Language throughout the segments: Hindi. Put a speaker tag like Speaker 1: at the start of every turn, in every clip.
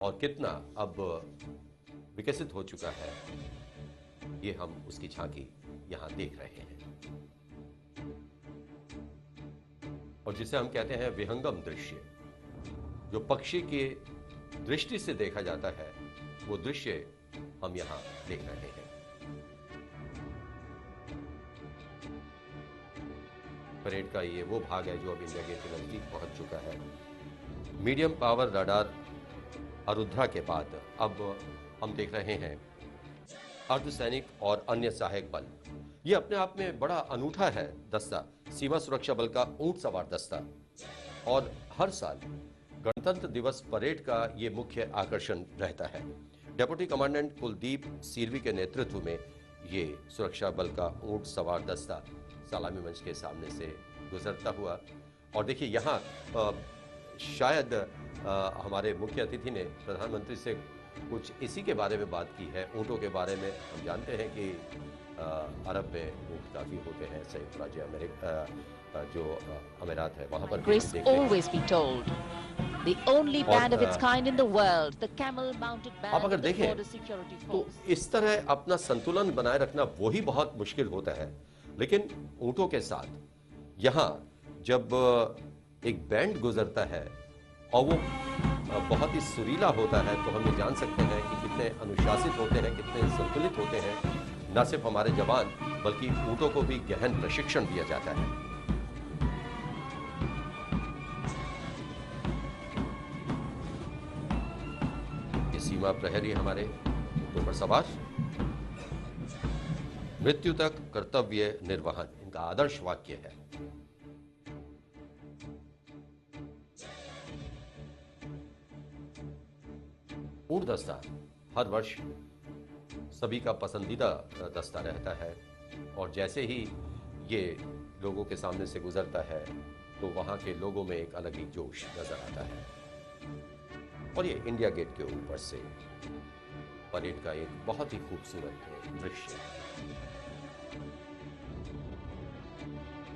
Speaker 1: और कितना अब विकसित हो चुका है, ये हम उसकी झांकी यहां देख रहे हैं। और जिसे हम कहते हैं विहंगम दृश्य, जो पक्षी की दृष्टि से देखा जाता है, वो दृश्य हम यहां देख रहे हैं। परेड का ये वो भाग है जो अब इंडिया गेट के नजदीक पहुंच चुका है। मीडियम पावर रडार आरुद्रा के बाद अब हम देख रहे हैं अर्धसैनिक और अन्य सहायक बल। ये अपने आप में बड़ा अनूठा है दस्ता, सीमा सुरक्षा बल का ऊंट सवार दस्ता। और हर साल गणतंत्र दिवस परेड का ये मुख्य आकर्षण रहता है। डेप्यूटी कमांडेंट कुलदीप सीरवी के नेतृत्व में ये सुरक्षा बल का ऊंट सवार दस्ता सलामी मंच के सामने से गुजरता हुआ। और देखिए यहाँ शायद हमारे मुख्य अतिथि ने प्रधानमंत्री से कुछ इसी के बारे में बात की है, ऊँटों के बारे में। हम जानते हैं कि अरब में ऊँट काफ़ी होते हैं, संयुक्त राज्य अमेरिका जो अमीरात है वहाँ पर
Speaker 2: Grace always be told, the only band of its kind in the world, the camel-mounted band
Speaker 1: आप अगर
Speaker 2: of the
Speaker 1: देखें
Speaker 2: Border Security
Speaker 1: तो
Speaker 2: Force.
Speaker 1: इस तरह अपना संतुलन बनाए रखना वो ही बहुत मुश्किल होता है। लेकिन ऊँटों के साथ यहाँ जब एक बैंड गुजरता है और वो बहुत ही सुरीला होता है, तो हम ये जान सकते हैं कि कितने अनुशासित होते हैं, कितने संतुलित होते हैं। न सिर्फ हमारे जवान बल्कि ऊँटों को भी गहन प्रशिक्षण दिया जाता है। ये सीमा प्रहरी हमारे ऊँटों पर सवार, मृत्यु तक कर्तव्य निर्वहन इनका आदर्श वाक्य है। ऊँट दस्ता हर वर्ष सभी का पसंदीदा दस्ता रहता है। और जैसे ही ये लोगों के सामने से गुजरता है तो वहाँ के लोगों में एक अलग ही जोश नजर आता है। और ये इंडिया गेट के ऊपर से परेड का एक बहुत ही खूबसूरत दृश्य है।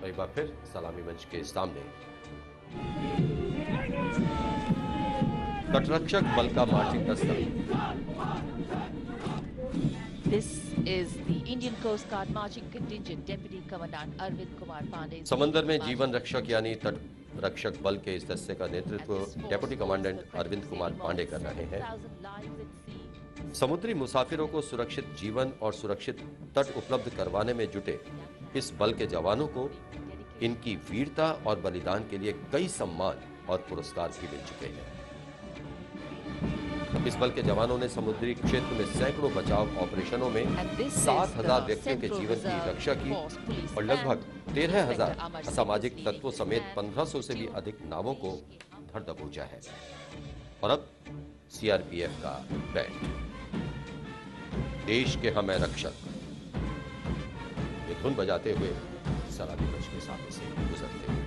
Speaker 1: एक बार फिर सलामी मंच के सामने तटरक्षक बल का मार्चिंग दस्ता।
Speaker 2: This is the Indian Coast Guard marching contingent. Deputy Commandant Arvind Kumar Pandey.
Speaker 1: समंदर में जीवन रक्षक यानी तट रक्षक बल के इस दस्ते का नेतृत्व डेप्यूटी कमांडेंट अरविंद कुमार पांडे कर रहे हैं। समुद्री मुसाफिरों को सुरक्षित जीवन और सुरक्षित तट उपलब्ध करवाने में जुटे इस बल के जवानों को इनकी वीरता और बलिदान के लिए कई सम्मान और पुरस्कार भी मिल चुके हैं। इस बल के जवानों ने समुद्री क्षेत्र में सैकड़ों बचाव ऑपरेशनों में 7,000 व्यक्तियों के जीवन की रक्षा की और लगभग 13,000 असामाजिक तत्वों समेत 1,500 से भी अधिक नावों को धर दबोचा है। और अब सीआरपीएफ का बैंड, देश के हम हैं रक्षक, ये धुन बजाते हुए सलामी मंच के सामने से गुजरते हैं।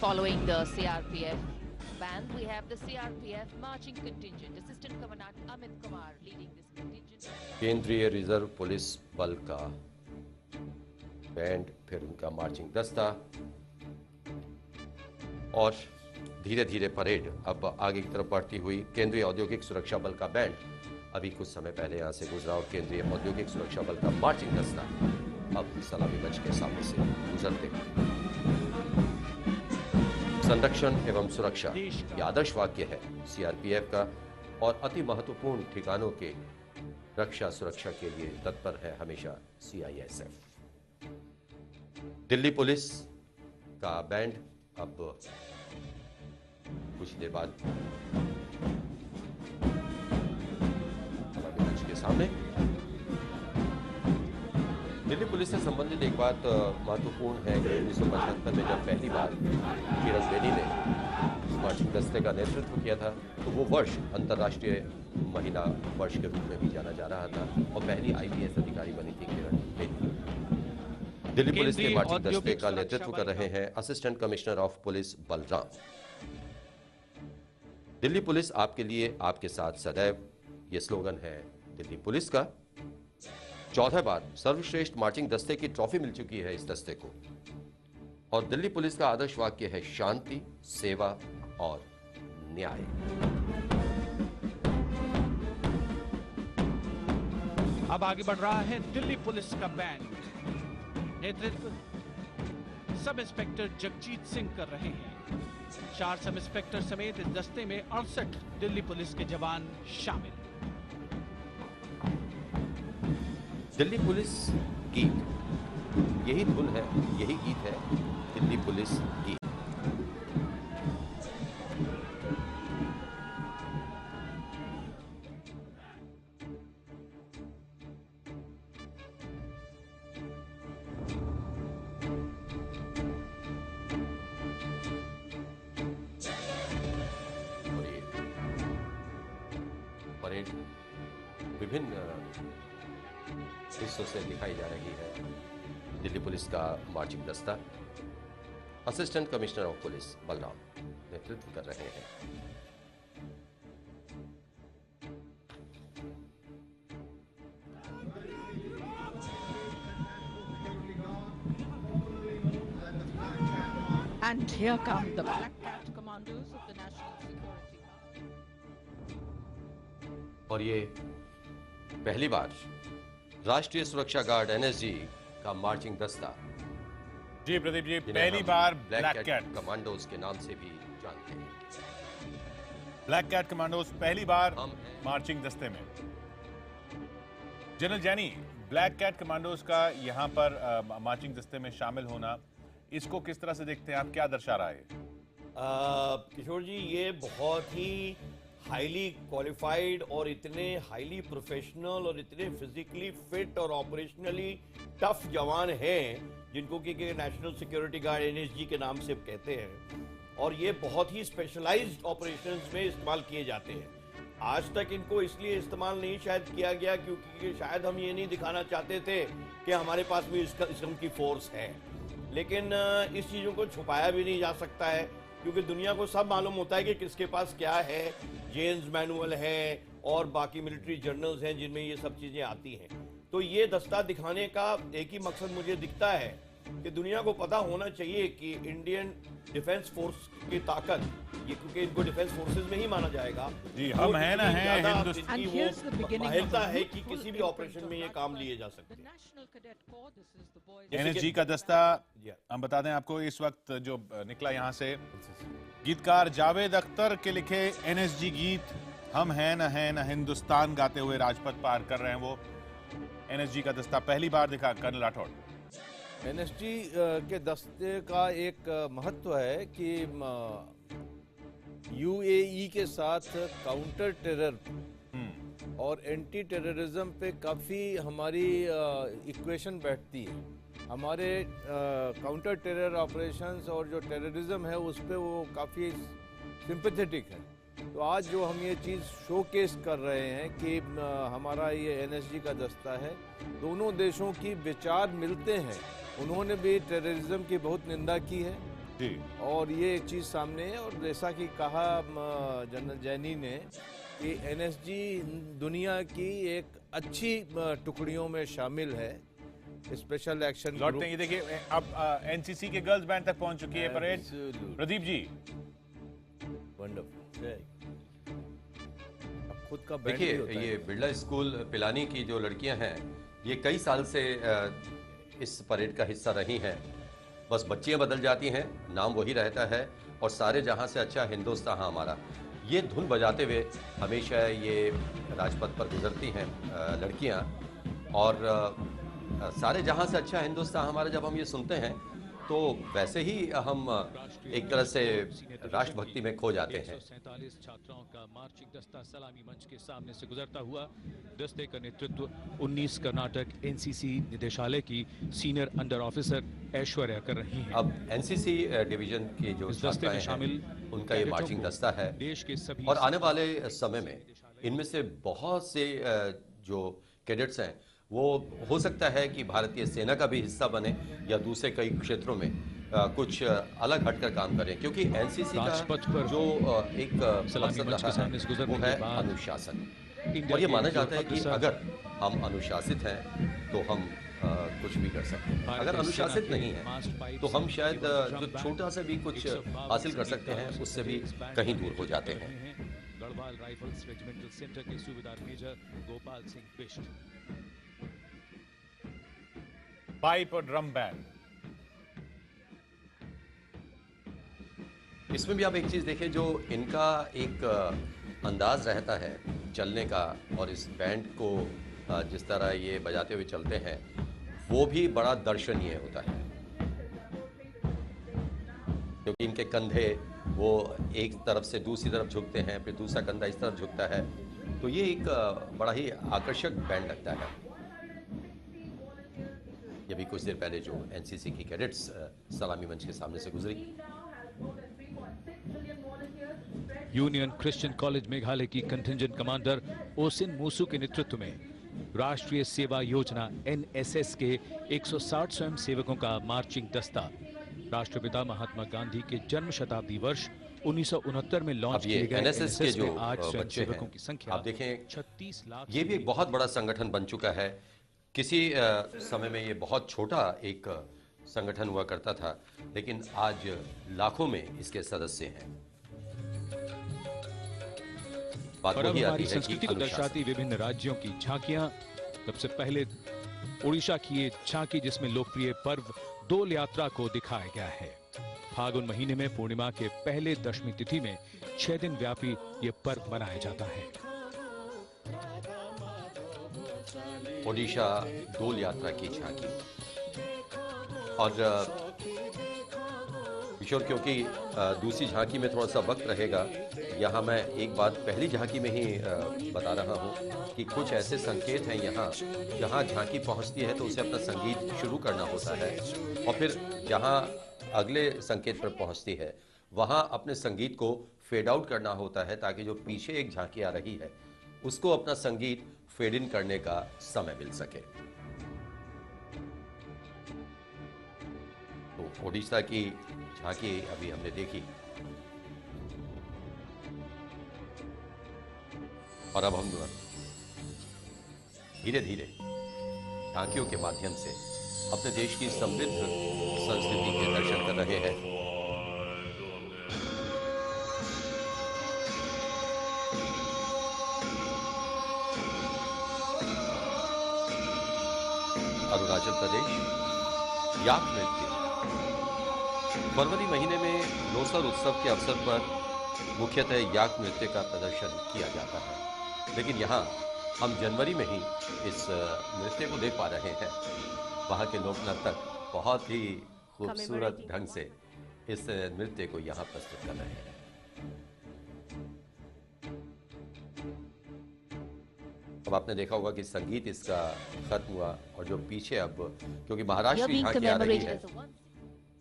Speaker 2: Following the CRPF band, we have the CRPF marching contingent. Assistant Commandant Amit Kumar leading this contingent.
Speaker 1: केंद्रीय रिजर्व पुलिस बल का बैंड, फिर उनका मार्चिंग दस्ता और धीरे धीरे परेड अब आगे की तरफ बढ़ती हुई। केंद्रीय औद्योगिक सुरक्षा बल का बैंड अभी कुछ समय पहले यहाँ से गुजरा और केंद्रीय औद्योगिक सुरक्षा बल का मार्चिंग दस्ता अब सलामी मंच के सामने से गुजरते हैं। संरक्षण एवं सुरक्षा ये आदर्श वाक्य है सीआरपीएफ का और अति महत्वपूर्ण ठिकानों के रक्षा सुरक्षा के लिए तत्पर है हमेशा सीआईएसएफ। दिल्ली पुलिस का बैंड अब कुछ देर बाद सलामी मंच के सामने। दिल्ली पुलिस से संबंधित एक बात महत्वपूर्ण है कि 1975 में जब पहली बार किरण बेदी ने मार्चिंग दस्ते का नेतृत्व किया था तो वो वर्ष अंतर्राष्ट्रीय महिला वर्ष के रूप में भी जाना जा रहा था और पहली आईपीएस अधिकारी बनी थी किरण बेदी। दिल्ली पुलिस के मार्चिंग दस्ते का नेतृत्व कर रहे हैं assistant commissioner of police Balram. Delhi police आपके लिए, आपके साथ सदैव, ये स्लोगन है दिल्ली पुलिस का। 14 बार सर्वश्रेष्ठ मार्चिंग दस्ते की ट्रॉफी मिल चुकी है इस दस्ते को। और दिल्ली पुलिस का आदर्श वाक्य है शांति, सेवा और न्याय।
Speaker 3: अब आगे बढ़ रहा है दिल्ली पुलिस का बैंड। नेतृत्व सब इंस्पेक्टर जगजीत सिंह कर रहे हैं। 4 सब इंस्पेक्टर समेत इस दस्ते में 68 दिल्ली पुलिस के जवान शामिल।
Speaker 1: दिल्ली पुलिस गीत, यही धुन है, यही गीत है दिल्ली पुलिस गीत। परेड विभिन्न हिस्सों से दिखाई जा रही है। दिल्ली पुलिस का मार्चिंग दस्ता assistant commissioner of police Balram नेतृत्व कर रहे हैं।
Speaker 2: And here come the Black Cat commandos of the National Security Guard.
Speaker 1: और ये पहली बार राष्ट्रीय सुरक्षा गार्ड एनएसजी का मार्चिंग दस्ता,
Speaker 4: जी प्रदीप जी,
Speaker 1: जिन्हें
Speaker 4: पहली
Speaker 1: हम
Speaker 4: बार
Speaker 1: ब्लैक कैट कमांडोज के नाम से भी जानते हैं।
Speaker 4: ब्लैक कैट कमांडोज पहली बार
Speaker 1: हम
Speaker 4: मार्चिंग दस्ते में। जनरल जैनी, ब्लैक कैट कमांडोज का यहाँ पर मार्चिंग दस्ते में शामिल होना, इसको किस तरह से देखते हैं आप, क्या दर्शा रहा है?
Speaker 5: किशोर जी, ये बहुत ही हाईली क्वालिफाइड और इतने हाईली प्रोफेशनल और इतने फिजिकली फिट और ऑपरेशनली टफ जवान हैं जिनको कि नेशनल सिक्योरिटी गार्ड एनएसजी के नाम से कहते हैं, और ये बहुत ही स्पेशलाइज्ड ऑपरेशंस में इस्तेमाल किए जाते हैं। आज तक इनको इसलिए इस्तेमाल नहीं शायद किया गया क्योंकि शायद हम ये नहीं दिखाना चाहते थे कि हमारे पास भी इस किस्म की फोर्स है, लेकिन इस चीज़ों को छुपाया भी नहीं जा सकता है क्योंकि दुनिया को सब मालूम होता है कि किसके पास क्या है। जेम्स मैनुअल है और बाकी मिलिट्री जर्नल्स हैं जिनमें ये सब चीज़ें आती हैं। तो ये दस्ता दिखाने का एक ही मकसद मुझे दिखता है कि दुनिया को पता होना चाहिए कि इंडियन डिफेंस फोर्स की ताकत, ये क्योंकि इनको डिफेंस फोर्सेस में ही माना जाएगा,
Speaker 4: जी, हम हैं ना हैं Hindustan.
Speaker 2: And here's the beginning of
Speaker 5: माहिरता
Speaker 2: a
Speaker 5: है कि
Speaker 2: beautiful
Speaker 5: किसी भी
Speaker 2: blueprint
Speaker 5: ऑपरेशन
Speaker 2: of
Speaker 5: में ये
Speaker 2: our
Speaker 5: काम
Speaker 2: force.
Speaker 5: लिए जा
Speaker 2: The
Speaker 5: सकते हैं।
Speaker 2: National Cadet Corps, this is the boys.
Speaker 5: जैसे
Speaker 4: एनएसजी
Speaker 5: कि-
Speaker 4: का दस्ता,
Speaker 5: जी।
Speaker 4: हम बता दें आपको, इस वक्त जो निकला यहाँ से गीतकार जावेद अख्तर के लिखे एनएसजी गीत हम हैं न हिंदुस्तान गाते हुए राजपथ पार कर रहे हैं वो एनएसजी का दस्ता पहली बार दिखा। कर्नल राठौड़,
Speaker 6: एनएसजी के दस्ते का एक महत्व है कि यूएई के साथ काउंटर टेरर और एंटी टेररिज्म पे काफ़ी हमारी इक्वेशन बैठती है। हमारे काउंटर टेरर ऑपरेशंस और जो टेररिज्म है उस पे वो काफ़ी सिंपैथेटिक है। तो आज जो हम ये चीज़ शोकेस कर रहे हैं कि हमारा ये एनएसजी का दस्ता है, दोनों देशों की विचार मिलते हैं। उन्होंने भी टेररिज्म की बहुत निंदा की है
Speaker 4: जी,
Speaker 6: और ये चीज़ सामने है। और जैसा कि कहा जनरल जैनी ने कि एनएसजी दुनिया की एक अच्छी टुकड़ियों में शामिल है, स्पेशल एक्शन
Speaker 4: लौटते हैं। ये देखिए अब एनसीसी के गर्ल्स बैंड तक पहुंच चुकी है परेड। प्रदीप जी,
Speaker 6: वंडरफुल। अब खुद का बैंड भी
Speaker 1: देखिए,
Speaker 6: होता है।
Speaker 1: ये बिरला स्कूल पिलानी की जो लड़कियां हैं, ये कई साल से इस परेड का हिस्सा रही हैं। बस बच्चियां बदल जाती हैं, नाम वही रहता है, और सारे जहां से अच्छा हिंदुस्तान हमारा, ये धुन बजाते हुए हमेशा ये राजपथ पर गुजरती हैं लड़कियां। और सारे जहां से अच्छा हिंदुस्तान हमारा जब हम ये सुनते हैं तो वैसे ही हम एक तरह से राष्ट्रभक्ति में खो जाते हैं।
Speaker 7: 147 छात्राओं का मार्चिंग दस्ता सलामी मंच के सामने से गुजरता हुआ। दस्ते का नेतृत्व 19 कर्नाटक एनसीसी निदेशालय की सीनियर अंडर ऑफिसर ऐश्वर्या कर रही हैं।
Speaker 1: अब एनसीसी डिवीजन की जो
Speaker 7: इस दस्ते में
Speaker 1: छात्राएं
Speaker 7: शामिल
Speaker 1: हैं, उनका ये
Speaker 7: कैडेटों
Speaker 1: मार्चिंग
Speaker 7: को
Speaker 1: दस्ता है,
Speaker 7: देश के सभी
Speaker 1: और आने वाले समय में इनमें से बहुत से जो कैडेट्स हैं वो हो सकता है कि भारतीय सेना का भी हिस्सा बने या दूसरे कई क्षेत्रों में कुछ अलग हटकर काम करें, क्योंकि एनसीसी
Speaker 7: राजपथ
Speaker 1: का
Speaker 7: पर
Speaker 1: जो एक
Speaker 7: सलामी
Speaker 1: मकसद
Speaker 7: मंच के
Speaker 1: रहा
Speaker 7: सामने से
Speaker 1: है
Speaker 7: गुजरने
Speaker 1: वो
Speaker 7: के
Speaker 1: है
Speaker 7: बाद
Speaker 1: अनुशासन।
Speaker 7: इंडिया
Speaker 1: और ये
Speaker 7: के
Speaker 1: माना
Speaker 7: जो
Speaker 1: जाता है कि
Speaker 7: अग्रसर
Speaker 1: अगर हम अनुशासित हैं तो हम कुछ भी कर सकते हैं। अगर अनुशासित नहीं है तो हम शायद जो छोटा सा भी कुछ हासिल कर सकते हैं उससे भी कहीं दूर हो जाते हैं।
Speaker 7: गढ़वाल राइफल्स रेजिमेंटल सेंटर के सूबेदार मेजर गोपाल सिंह बिष्ट।
Speaker 4: पाइप और ड्रम बैंड।
Speaker 1: इसमें भी आप एक चीज देखें, जो इनका एक अंदाज रहता है चलने का, और इस बैंड को जिस तरह ये बजाते हुए चलते हैं वो भी बड़ा दर्शनीय होता है, क्योंकि इनके कंधे वो एक तरफ से दूसरी तरफ झुकते हैं, फिर दूसरा कंधा इस तरफ झुकता है, तो ये एक बड़ा ही आकर्षक बैंड लगता है। ये भी कुछ देर पहले जो एनसीसी की कैडेट्स सलामी मंच के सामने से गुजरी।
Speaker 7: यूनियन क्रिश्चियन कॉलेज मेघालय की कंटिंजेंट कमांडर ओसिन मूसू के नेतृत्व में राष्ट्रीय सेवा योजना एनएसएस के 160 स्वयं सेवकों का मार्चिंग दस्ता राष्ट्रपिता महात्मा गांधी के जन्म शताब्दी वर्ष 1969 में लॉन्च किए गए
Speaker 1: एनएसएस के जो
Speaker 7: में आज स्वयं
Speaker 1: बच्चे
Speaker 7: सेवकों
Speaker 1: हैं,
Speaker 7: की संख्या
Speaker 1: आप देखें
Speaker 7: 36 लाख
Speaker 1: ये भी एक बहुत बड़ा संगठन बन चुका है। किसी समय में ये बहुत छोटा एक संगठन हुआ करता था, लेकिन आज लाखों में इसके सदस्य हैं। बात
Speaker 7: और अब
Speaker 1: वही
Speaker 7: हमारी
Speaker 1: आती है कि
Speaker 7: संस्कृति को
Speaker 1: अनुशासन।
Speaker 7: दर्शाती विभिन्न राज्यों की झांकियां। सबसे पहले उड़ीसा की ये झांकी जिसमें लोकप्रिय पर्व डोल यात्रा को दिखाया गया है। फागुन महीने में पूर्णिमा के पहले दशमी तिथि में 6 दिन व्यापी ये पर्व मनाया जाता है।
Speaker 1: ओडिशा डोल यात्रा की झांकी। और किशोर, क्योंकि दूसरी झांकी में थोड़ा सा वक्त रहेगा, यहाँ मैं एक बात पहली झांकी में ही बता रहा हूँ कि कुछ ऐसे संकेत हैं यहाँ जहाँ झांकी पहुँचती है तो उसे अपना संगीत शुरू करना होता है, और फिर जहाँ अगले संकेत पर पहुँचती है वहाँ अपने संगीत को फेड आउट करना होता है, ताकि जो पीछे एक झांकी आ रही है उसको अपना संगीत फेड इन करने का समय मिल सके। तो ओडिशा की झांकी अभी हमने देखी, और अब हम धीरे धीरे झांकियों के माध्यम से अपने देश की समृद्ध संस्कृति के दर्शन कर रहे हैं। अरुणाचल प्रदेश याक नृत्य। फरवरी महीने में लोसर उत्सव के अवसर पर मुख्यतः याक नृत्य का प्रदर्शन किया जाता है, लेकिन यहाँ हम जनवरी में ही इस नृत्य को देख पा रहे हैं। वहाँ के लोक नर्तक बहुत ही खूबसूरत ढंग से इस नृत्य को यहाँ प्रस्तुत कर रहे हैं। अब आपने देखा होगा कि संगीत इसका खत्म हुआ, और जो पीछे अब क्योंकि महाराष्ट्र की झांकी आ रही है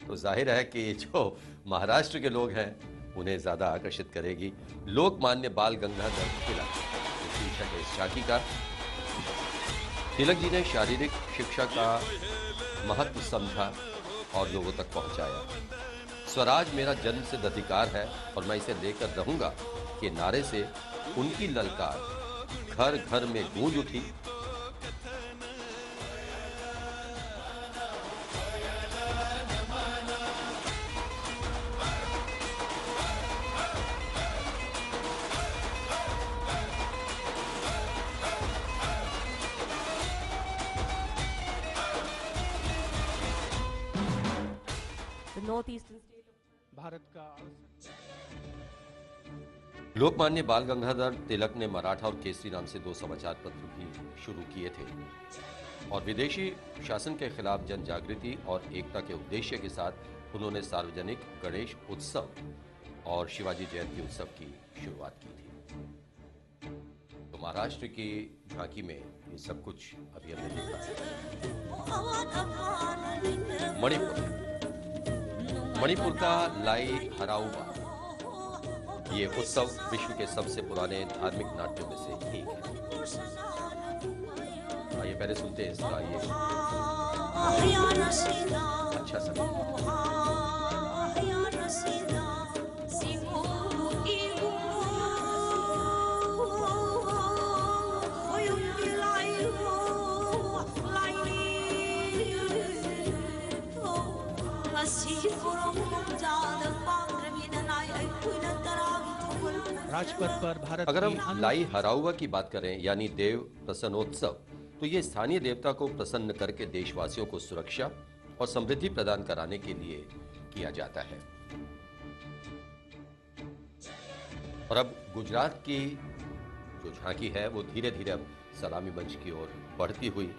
Speaker 1: तो जाहिर है कि जो महाराष्ट्र के लोग हैं उन्हें ज्यादा आकर्षित करेगी। लोकमान्य बाल गंगाधर तिलक शीर्षक है इस झांकी का। तिलक जी ने शारीरिक शिक्षा का महत्व समझा और लोगों तक पहुंचाया। स्वराज मेरा जन्मसिद्ध अधिकार है और मैं इसे लेकर रहूंगा के नारे से उनकी ललकार घर घर में गूंज उठी।
Speaker 3: भारत का
Speaker 1: लोकमान्य बाल गंगाधर तिलक ने मराठा और केसरी नाम से 2 समाचार पत्र भी शुरू किए थे, और विदेशी शासन के खिलाफ जन जागृति और एकता के उद्देश्य के साथ उन्होंने सार्वजनिक गणेश उत्सव और शिवाजी जयंती उत्सव की शुरुआत की थी। तो महाराष्ट्र की झांकी में ये सब कुछ अभी हमने देखा। मणिपुर का लाई हराउबा ये उत्सव विश्व के सबसे पुराने धार्मिक नाट्यों में से एक है। आइए पहले सुनते हैं इसका ये अच्छा संगीत।
Speaker 3: राजपथ पर भारत
Speaker 1: अगर
Speaker 3: की
Speaker 1: हम लाई हराउवा की बात करें यानी देव प्रसन्नोत्सव, तो ये स्थानीय देवता को प्रसन्न करके देशवासियों को सुरक्षा और समृद्धि प्रदान कराने के लिए किया जाता है। और अब गुजरात की जो झांकी है वो धीरे धीरे अब सलामी मंच की ओर बढ़ती हुई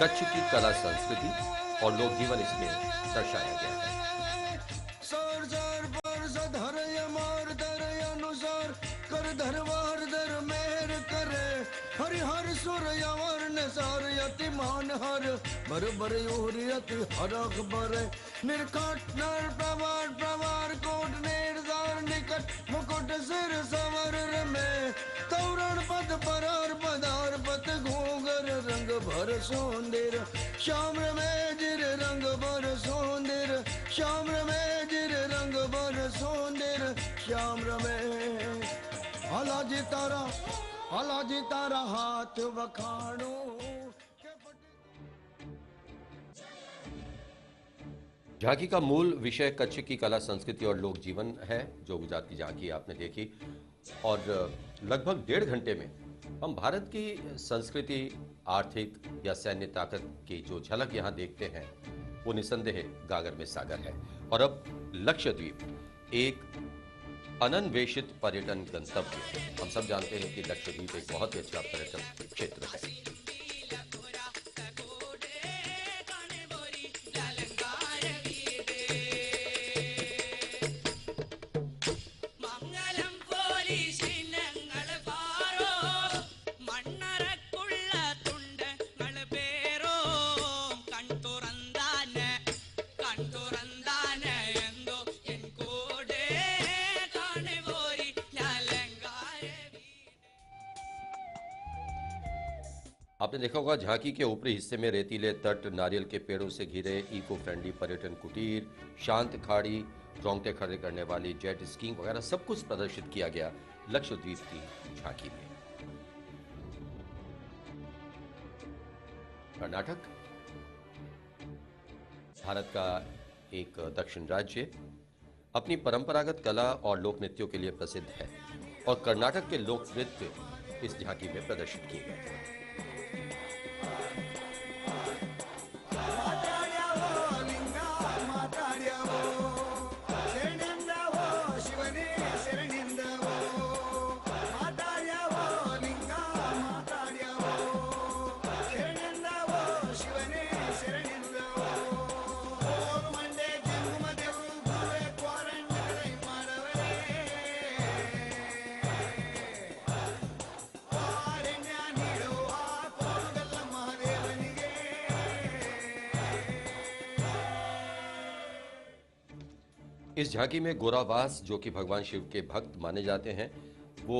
Speaker 1: कच्छ की कला संस्कृति और लोक जीवन इसमें दर्शाया गया है।
Speaker 8: हरिहर सुरयावर नसार यति मान हर बर बर योरियति हरख बर निर्काट नर प्रवार प्रवार कोट निर्दार निकट मुकुट सिर सवर में तौरण पद परार पदार पत घोगर रंग भर सोंदेर श्याम में जिर रंग भर सोंदेर श्याम में जिर रंग भर सोंदेर श्याम में हालाजी तारा हाथ वखाणो।
Speaker 1: झांकी का मूल विषय कच्छ की कला संस्कृति और लोक जीवन है। जो गुजरात की झांकी आपने देखी और लगभग 1.5 घंटे में हम भारत की संस्कृति, आर्थिक या सैन्य ताकत की जो झलक यहाँ देखते हैं वो निसंदेह गागर में सागर है। और अब लक्षद्वीप एक अनन्वेषित पर्यटन गंतव्य है। हम सब जानते हैं कि लक्षद्वीप एक बहुत ही अच्छा पर्यटन क्षेत्र है। आपने देखा होगा झांकी के ऊपरी हिस्से में रेतीले तट, नारियल के पेड़ों से घिरे इको फ्रेंडली पर्यटन कुटीर, शांत खाड़ी, रोंगटे खड़े करने वाली जेट स्कीइंग वगैरह सब कुछ प्रदर्शित किया गया लक्षद्वीप की झांकी में। कर्नाटक भारत का एक दक्षिण राज्य अपनी परंपरागत कला और लोक नृत्यों के लिए प्रसिद्ध है और कर्नाटक के लोक नृत्य इस झांकी में प्रदर्शित किए गए। इस झांकी में गोरावास जो कि भगवान शिव के भक्त माने जाते हैं वो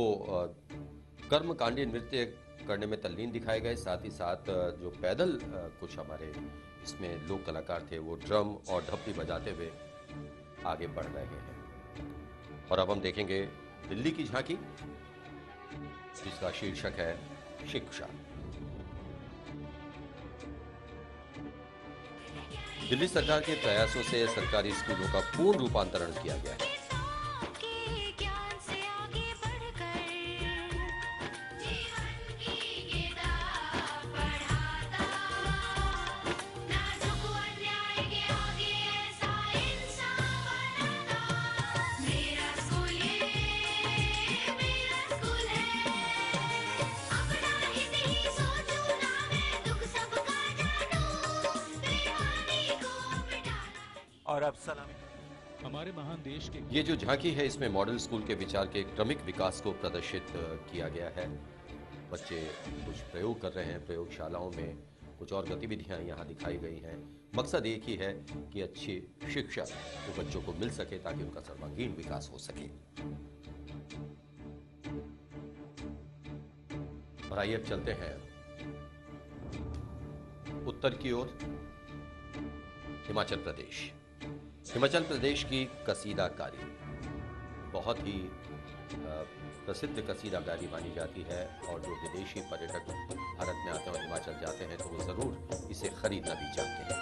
Speaker 1: कर्मकांडी नृत्य करने में तल्लीन दिखाए गए। साथ ही साथ जो पैदल कुछ हमारे इसमें लोक कलाकार थे वो ड्रम और ढप्पी बजाते हुए आगे बढ़ रहे हैं। और अब हम देखेंगे दिल्ली की झांकी जिसका शीर्षक है शिक्षा। दिल्ली सरकार के प्रयासों से सरकारी स्कूलों का पूर्ण रूपांतरण किया गया है।
Speaker 9: और अब सलामी
Speaker 7: हमारे महान देश के
Speaker 1: ये जो झांकी है इसमें मॉडल स्कूल के विचार के क्रमिक विकास को प्रदर्शित किया गया है। बच्चे कुछ प्रयोग कर रहे हैं, प्रयोगशालाओं में कुछ और गतिविधियां यहाँ दिखाई गई हैं। मकसद एक ही है कि अच्छी शिक्षा तो बच्चों को मिल सके ताकि उनका सर्वांगीण विकास हो सके। और आइए अब चलते हैं उत्तर की ओर, हिमाचल प्रदेश। हिमाचल प्रदेश की कसीदाकारी बहुत ही प्रसिद्ध कसीदाकारी मानी जाती है और जो विदेशी पर्यटक भारत में आते हैं और हिमाचल जाते हैं तो वो ज़रूर इसे खरीदना भी चाहते हैं।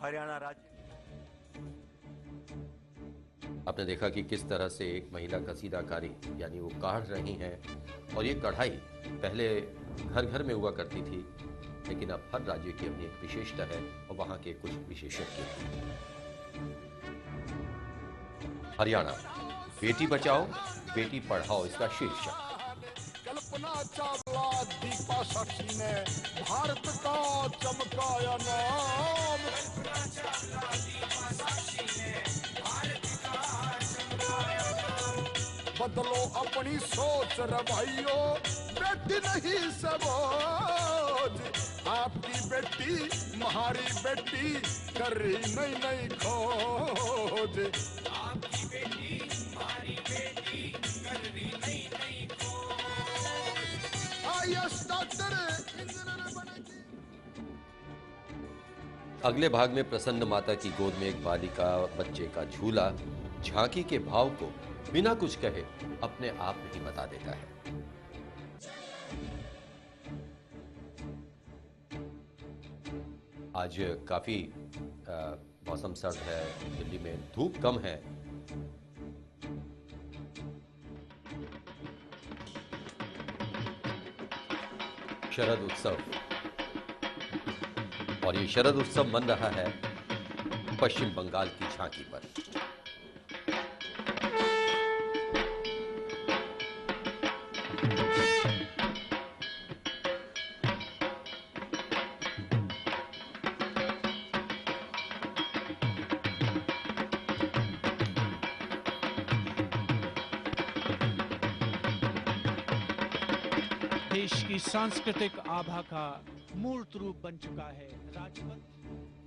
Speaker 9: हरियाणा राज्य
Speaker 1: आपने देखा कि किस तरह से एक महिला कसीदाकारी यानी वो काढ़ रही हैं और ये कढ़ाई पहले घर घर में हुआ करती थी, लेकिन अब हर राज्य की अपनी एक विशेषता है और वहाँ के कुछ विशेषज्ञ हैं। हरियाणा, बेटी बचाओ बेटी पढ़ाओ इसका शीर्षक।
Speaker 10: कल्पना चावला दीपा साक्षी ने भारत का चमकाया नाम। बदलो अपनी सोच रे भाइयों, बेटी नहीं सबोज। आपकी बेटी हमारी बेटी कर रही नई नई खोज। आपकी बेटी हमारी बेटी कर रही नई नई खोज। आईएएस डॉक्टर इंजीनियर बनेगी।
Speaker 1: अगले भाग में प्रसन्न माता की गोद में एक बालिका बच्चे का झूला झांकी के भाव को बिना कुछ कहे अपने आप में ही बता देता है। आज काफी मौसम सर्द है, दिल्ली में धूप कम है। शरद उत्सव, और ये शरद उत्सव मन रहा है पश्चिम बंगाल की झांकी पर।
Speaker 3: देश की सांस्कृतिक आभा का मूर्त रूप बन चुका है राजपथ।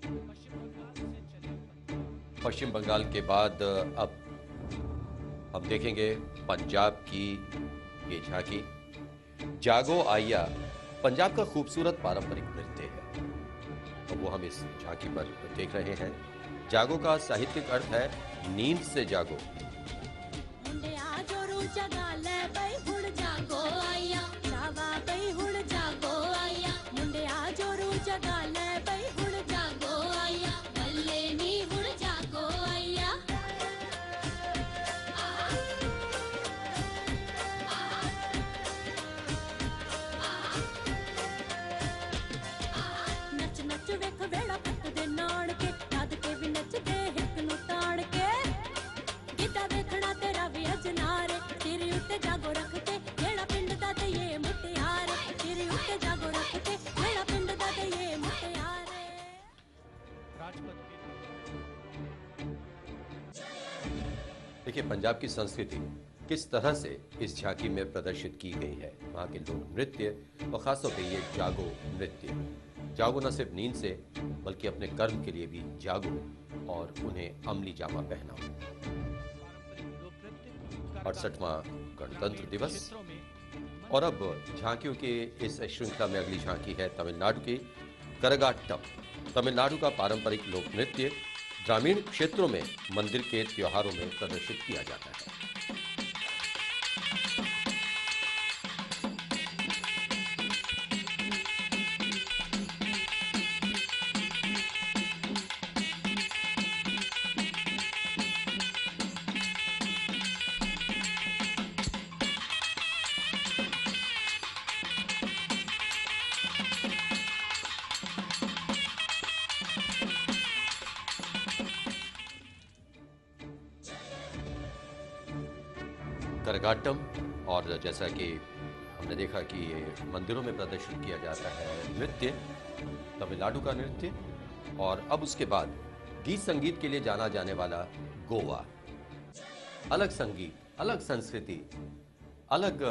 Speaker 3: पश्चिम बंगाल से चले
Speaker 1: पश्चिम बंगाल के बाद अब हम देखेंगे पंजाब की ये झांकी। जागो आया पंजाब का खूबसूरत पारंपरिक नृत्य है, तो वो हम इस झांकी पर देख रहे हैं। जागो का साहित्यिक अर्थ है नींद से जागो। देखिए पंजाब की संस्कृति किस तरह से इस झांकी में प्रदर्शित की गई है। वहाँ के लोक नृत्य और खासतौर पे ये जागो नृत्य। जागो न सिर्फ नींद से बल्कि अपने कर्म के लिए भी जागो और उन्हें अमली जामा पहनाओ। 68वां गणतंत्र दिवस, और अब झांकियों के इस श्रृंखला में अगली झांकी है तमिलनाडु की करगाट्टम। तमिलनाडु का पारंपरिक लोक नृत्य ग्रामीण क्षेत्रों में मंदिर के त्योहारों में प्रदर्शित किया जाता है। करगाट्टम, और जैसा कि हमने देखा कि ये मंदिरों में प्रदर्शित किया जाता है नृत्य, तमिलनाडु का नृत्य। और अब उसके बाद गीत संगीत के लिए जाना जाने वाला गोवा। अलग संगीत, अलग संस्कृति, अलग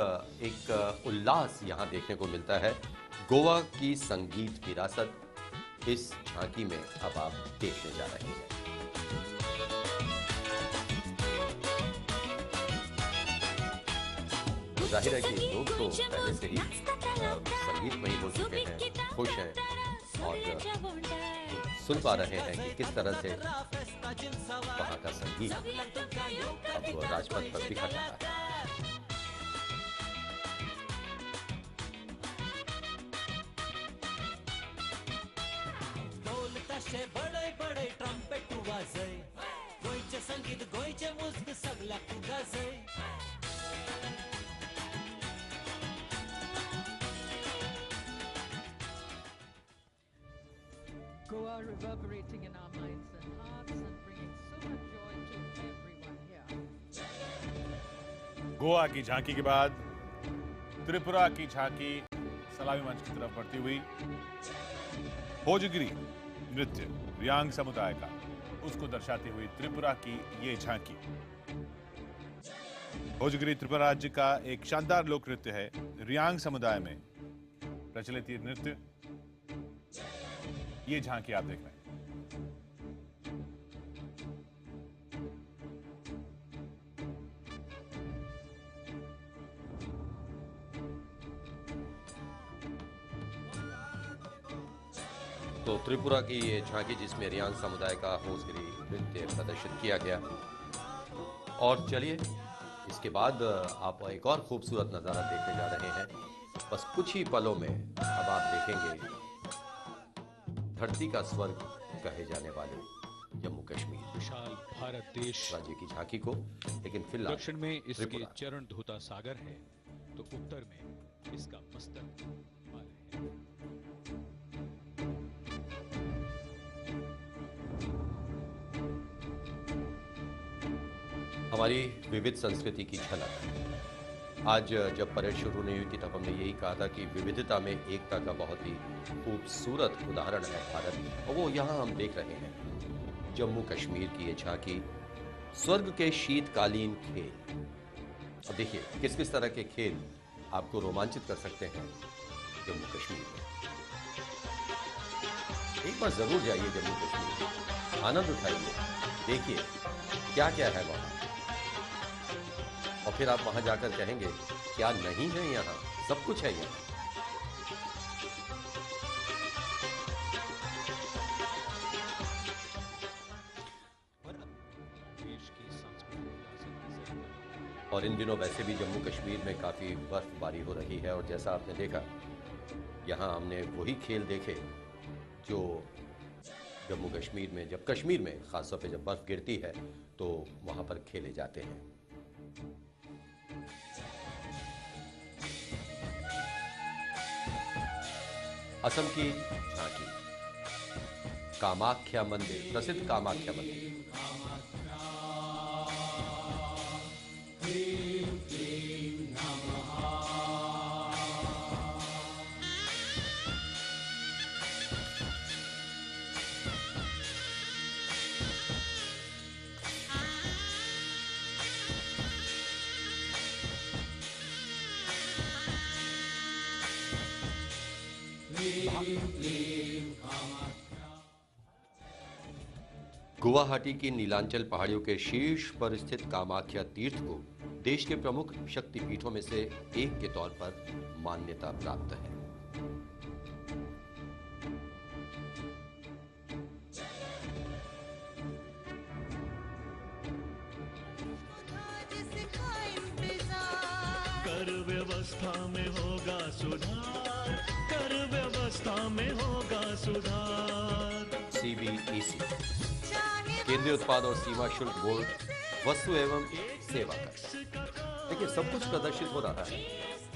Speaker 1: एक उल्लास यहाँ देखने को मिलता है। गोवा की संगीत विरासत इस झांकी में अब आप देखने जा रहे हैं। जाहिर है कि लोग तो पहले से ही संगीत में ही हो चुके हैं, खुश हैं और सुन पा रहे हैं कि किस तरह से वहाँ का संगीत अब राजपथ पर बिखर रहा है।
Speaker 11: बड़े बड़े ट्रम्पेट वाजय, गोयचे संगीत गोयचे मुस्क सगळ्याक गाजय.
Speaker 2: Goa reverberating in our minds and hearts and bringing so much joy to everyone here.
Speaker 4: Goa की झांकी के बाद त्रिपुरा की झांकी सलामी मंच की तरफ बढ़ती हुई भोजगिरी नृत्य रियांग समुदाय का, उसको दर्शाती हुई त्रिपुरा की ये झांकी। भोजगिरी त्रिपुरा राज्य का एक शानदार लोक नृत्य है। रियांग समुदाय में प्रचलित ये नृत्य, ये झांकी आप देख रहे हैं।
Speaker 1: तो त्रिपुरा की ये झांकी जिसमें रियांग समुदाय का भोजगिरी नृत्य प्रदर्शित किया गया। और चलिए इसके बाद आप एक और खूबसूरत नज़ारा देखने जा रहे हैं। बस कुछ ही पलों में अब आप देखेंगे धरती का स्वर्ग कहे जाने वाले जम्मू कश्मीर,
Speaker 7: विशाल भारत देश
Speaker 1: राज्य की झांकी को। लेकिन फिलहाल
Speaker 7: दक्षिण में इसके
Speaker 1: त्रिपुरा।
Speaker 7: चरण धोता सागर है, तो उत्तर में इसका मस्तक हिमालय है।
Speaker 1: हमारी विविध संस्कृति की झलक। आज जब परेड शुरू नहीं हुई थी तब हमने यही कहा था कि विविधता में एकता का बहुत ही खूबसूरत उदाहरण है भारत, और वो यहाँ हम देख रहे हैं। जम्मू कश्मीर की ये झांकी, स्वर्ग के शीतकालीन खेल। अब देखिए किस किस तरह के खेल आपको रोमांचित कर सकते हैं जम्मू कश्मीर में। एक बार जरूर जाइए जम्मू कश्मीर, आनंद उठाइए, देखिए क्या क्या है वहाँ, और फिर आप वहां जाकर कहेंगे क्या नहीं है यहाँ, सब कुछ है यहाँ। और इन दिनों वैसे भी जम्मू कश्मीर में काफी बर्फबारी हो रही है, और जैसा आपने देखा यहाँ हमने वही खेल देखे जो जम्मू कश्मीर में, जब कश्मीर में खासतौर पे जब बर्फ गिरती है तो वहां पर खेले जाते हैं। असम की झांकी, कामाख्या मंदिर, प्रसिद्ध कामाख्या मंदिर। गुवाहाटी की नीलांचल पहाड़ियों के शीर्ष पर स्थित कामाख्या तीर्थ को देश के प्रमुख शक्तिपीठों में से एक के तौर पर मान्यता प्राप्त है।
Speaker 11: कर व्यवस्था में होगा सुधार, कर व्यवस्था में होगा सुधार।
Speaker 1: CBEC, केंद्रीय उत्पाद और सीमा शुल्क बोर्ड, वस्तु एवं सेवा कर। देखिए सब कुछ प्रदर्शित हो रहा है।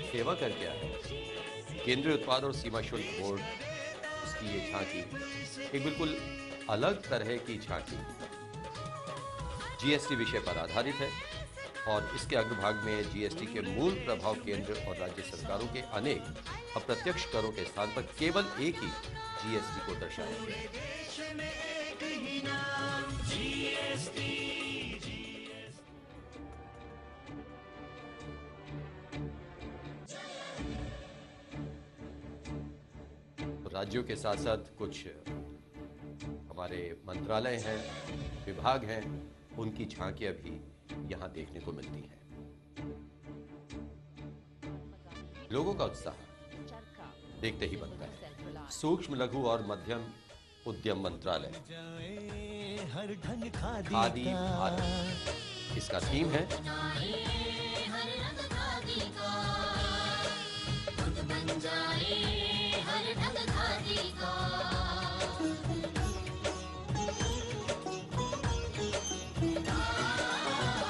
Speaker 1: सेवा कर क्या है? केंद्रीय उत्पाद और सीमा शुल्क बोर्ड, उसकी ये झांकी एक बिल्कुल अलग तरह की झांकी GST विषय पर आधारित है, और इसके अग्रभाग में GST के मूल प्रभाव केंद्र और राज्य सरकारों के अनेक अप्रत्यक्ष करों के स्थान पर केवल एक ही GST को दर्शाया गया है। राज्यों के साथ साथ कुछ हमारे मंत्रालय हैं, विभाग हैं, उनकी झांकियां भी यहाँ देखने को मिलती हैं। लोगों का उत्साह देखते ही बनता है। सूक्ष्म, लघु और मध्यम उद्यम मंत्रालय, खादी भारत, इसका थीम है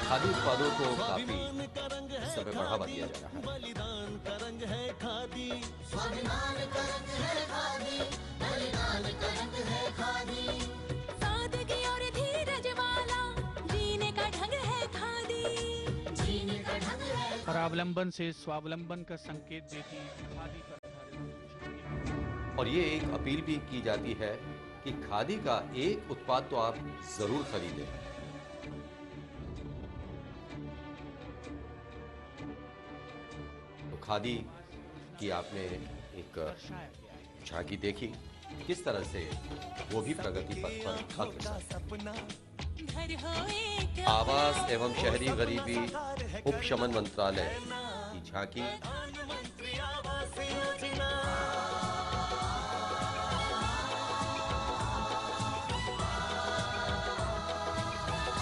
Speaker 1: खादी उत्पादों को काफी इस समय बढ़ावा दिया जा रहा है।
Speaker 12: सादगी और धीरज वाला जीने का ढंग है खादी, जीने का ढंग है।
Speaker 3: परावलंबन से स्वावलंबन का संकेत देती खादी पर आधारित।
Speaker 1: और ये एक अपील भी की जाती है कि खादी का एक उत्पाद तो आप जरूर खरीदें। तो खादी की आपने एक झांकी देखी, किस तरह से वो भी प्रगति पथ पर अग्रसर। आवास एवं शहरी गरीबी उपशमन मंत्रालय की झांकी,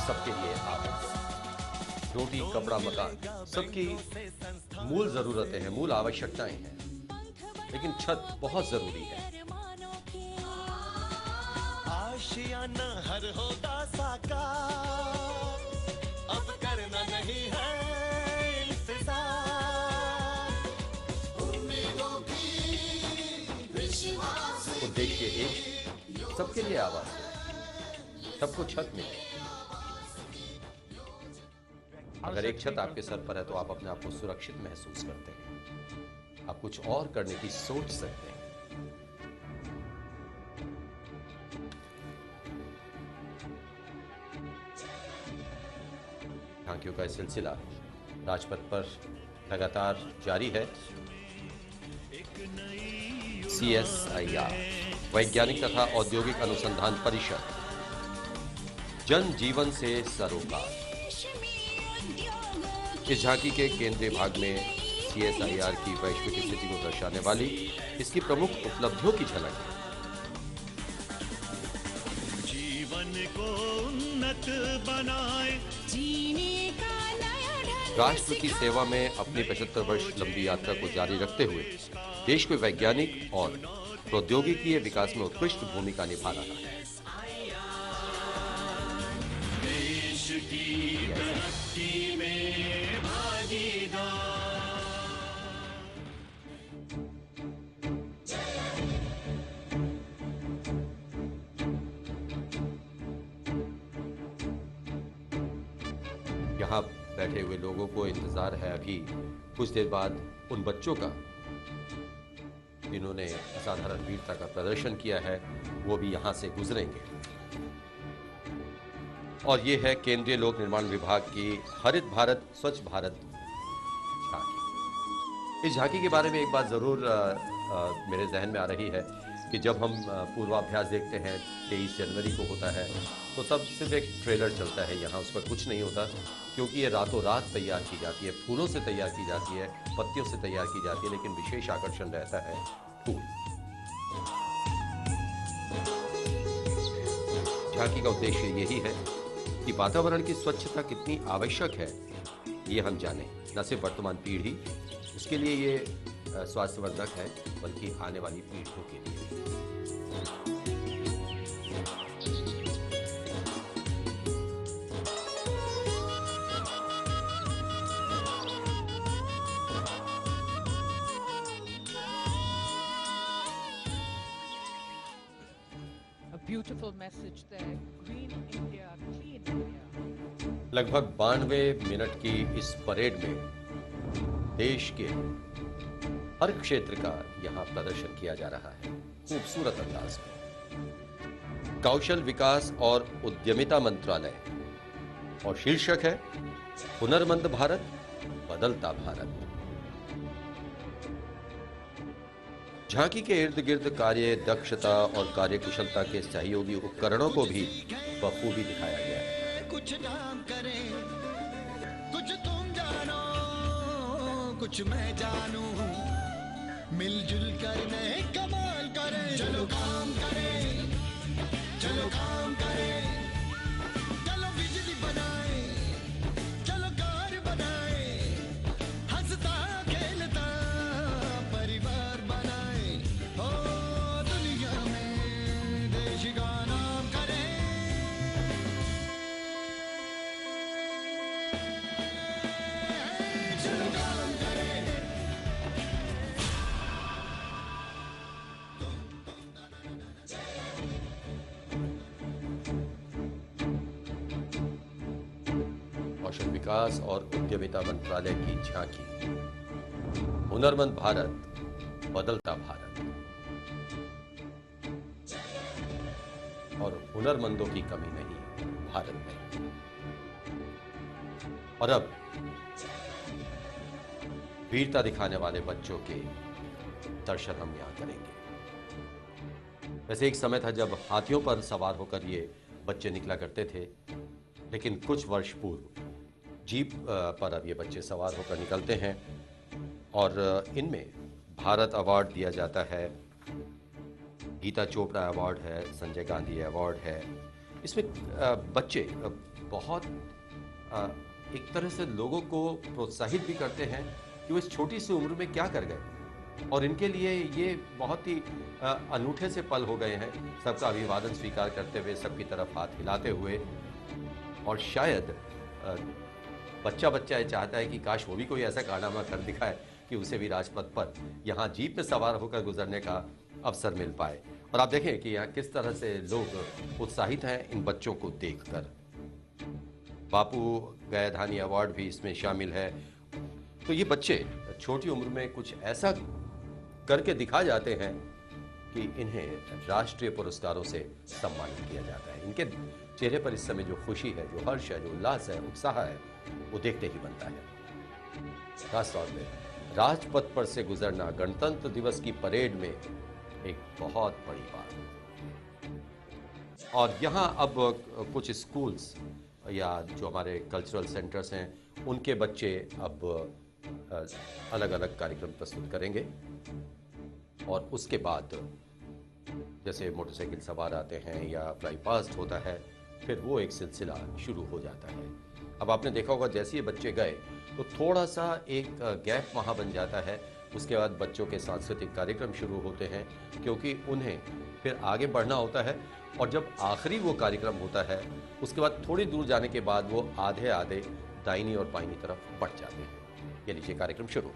Speaker 1: सबके लिए आवास, रोटी, कपड़ा, मकान, सबकी मूल जरूरतें हैं, मूल आवश्यकताएं हैं, लेकिन छत बहुत जरूरी है।
Speaker 11: आशियाना हर होगा साकार, अब करना नहीं है इंतजार, उम्मीदों की विश्वास।
Speaker 1: उद्देश्य एक, सबके लिए आवास है, सबको छत मिले। अगर एक छत आपके सर पर है तो आप अपने आप को सुरक्षित महसूस करते हैं, आप कुछ और करने की सोच सकते हैं। झांकियों का सिलसिला राजपथ पर लगातार जारी है। CSIR, वैज्ञानिक तथा औद्योगिक अनुसंधान परिषद, जन जीवन से सरोकार। इस झांकी के केंद्रीय भाग में CSIR की वैश्विक स्थिति को दर्शाने वाली इसकी प्रमुख उपलब्धियों की झलक है।
Speaker 11: जीवन को उन्नत बनाए, जीने का नया ढंग।
Speaker 1: राष्ट्र की सेवा में अपनी 75 वर्ष लंबी यात्रा को जारी रखते हुए देश को वैज्ञानिक और प्रौद्योगिकी विकास में उत्कृष्ट भूमिका निभा रहा है।
Speaker 11: देश की तरक्की में भागीदार।
Speaker 1: यहाँ बैठे हुए लोगों को इंतजार है अभी कुछ देर बाद उन बच्चों का जिन्होंने असाधारण वीरता का प्रदर्शन किया है, वो भी यहाँ से गुजरेंगे। और ये है केंद्रीय लोक निर्माण विभाग की हरित भारत स्वच्छ भारत झांकी। इस झांकी के बारे में एक बात जरूर मेरे जहन में आ रही है कि जब हम पूर्वाभ्यास देखते हैं 23 जनवरी को होता है तो तब सिर्फ एक ट्रेलर चलता है यहाँ, उस पर कुछ नहीं होता, क्योंकि ये रातों रात तैयार की जाती है, फूलों से तैयार की जाती है, पत्तियों से तैयार की जाती है, लेकिन विशेष आकर्षण रहता है फूल। झांकी का उद्देश्य यही है कि वातावरण की स्वच्छता कितनी आवश्यक है ये हम जानें। न सिर्फ वर्तमान पीढ़ी, उसके लिए ये स्वास्थ्यवर्धक है, बल्कि आने वाली पीढ़ियों के लिए।
Speaker 2: Beautiful message there. Green India, clean India.
Speaker 1: लगभग 92 मिनट की इस परेड में देश के हर क्षेत्र का यहाँ प्रदर्शन किया जा रहा है खूबसूरत अंदाज में। कौशल विकास और उद्यमिता मंत्रालय और शीर्षक है हुनरमंद भारत, बदलता भारत। झांकी के इर्द गिर्द कार्य दक्षता और कार्यकुशलता के सहयोगी उपकरणों को भी बखूबी दिखाया गया है।
Speaker 8: कुछ नाम करें, कुछ तुम जानो, कुछ मैं जानूं, मिलजुल कर नए कमाल करें, चलो काम करें, चलो काम करें, चलो बिजली बनाए, चलो कार बनाए, हंसता खेलता परिवार बनाए, ओ दुनिया में देश का नाम करें, चलो काम करें।
Speaker 1: कौशल विकास और उद्यमिता मंत्रालय की झांकी, हुनरमंद भारत, बदलता भारत। और हुनरमंदों की कमी नहीं भारत में। और अब वीरता दिखाने वाले बच्चों के दर्शन हम यहां करेंगे। वैसे एक समय था जब हाथियों पर सवार होकर ये बच्चे निकला करते थे, लेकिन कुछ वर्ष पूर्व जीप पर अब ये बच्चे सवार होकर निकलते हैं और इनमें भारत अवार्ड दिया जाता है, गीता चोपड़ा अवार्ड है, संजय गांधी अवार्ड है। इसमें बच्चे बहुत एक तरह से लोगों को प्रोत्साहित भी करते हैं कि वो इस छोटी सी उम्र में क्या कर गए, और इनके लिए ये बहुत ही अनूठे से पल हो गए हैं। सबका अभिवादन स्वीकार करते हुए, सबकी तरफ हाथ हिलाते हुए, और शायद बच्चा ये चाहता है कि काश वो भी कोई ऐसा कारनामा कर दिखाए कि उसे भी राजपथ पर यहाँ जीप में सवार होकर गुजरने का अवसर मिल पाए। और आप देखें कि यहाँ किस तरह से लोग उत्साहित हैं इन बच्चों को देखकर। बापू गयाधानी अवार्ड भी इसमें शामिल है। तो ये बच्चे छोटी उम्र में कुछ ऐसा करके दिखा जाते हैं कि इन्हें राष्ट्रीय पुरस्कारों से सम्मानित किया जाता है। इनके चेहरे पर इस समय जो खुशी है, जो हर्ष है, जो उल्लास है, उत्साह है, वो देखते ही बनता है। खासतौर पे राजपथ पर से गुजरना गणतंत्र दिवस की परेड में एक बहुत बड़ी बात। और यहाँ अब कुछ स्कूल्स या जो हमारे कल्चरल सेंटर्स हैं, उनके बच्चे अब अलग अलग कार्यक्रम प्रस्तुत करेंगे। और उसके बाद जैसे मोटरसाइकिल सवार आते हैं या फ्लाई पास्ट होता है, फिर वो एक सिलसिला शुरू हो जाता है। अब आपने देखा होगा जैसे ये बच्चे गए तो थोड़ा सा एक गैप वहाँ बन जाता है। उसके बाद बच्चों के सांस्कृतिक कार्यक्रम शुरू होते हैं, क्योंकि उन्हें फिर आगे बढ़ना होता है। और जब आखिरी वो कार्यक्रम होता है, उसके बाद थोड़ी दूर जाने के बाद वो आधे आधे दाहिनी और बाईनी तरफ बढ़ जाते हैं। ये लीजिए कार्यक्रम शुरू।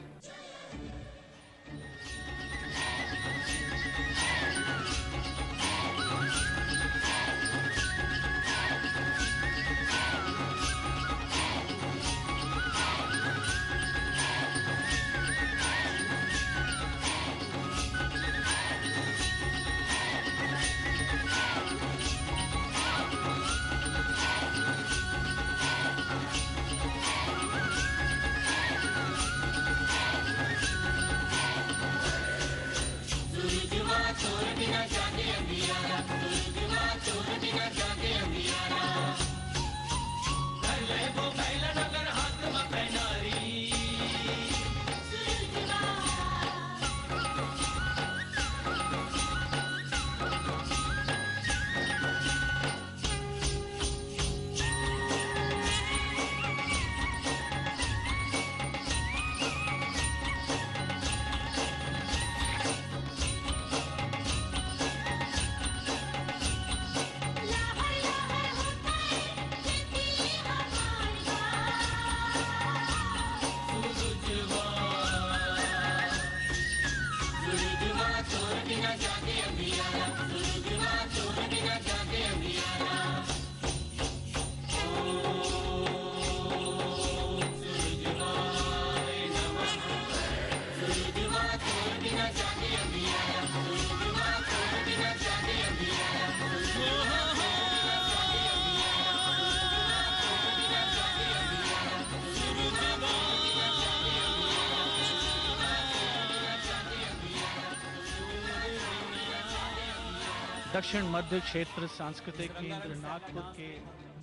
Speaker 3: दक्षिण मध्य क्षेत्र सांस्कृतिक केंद्र नागपुर के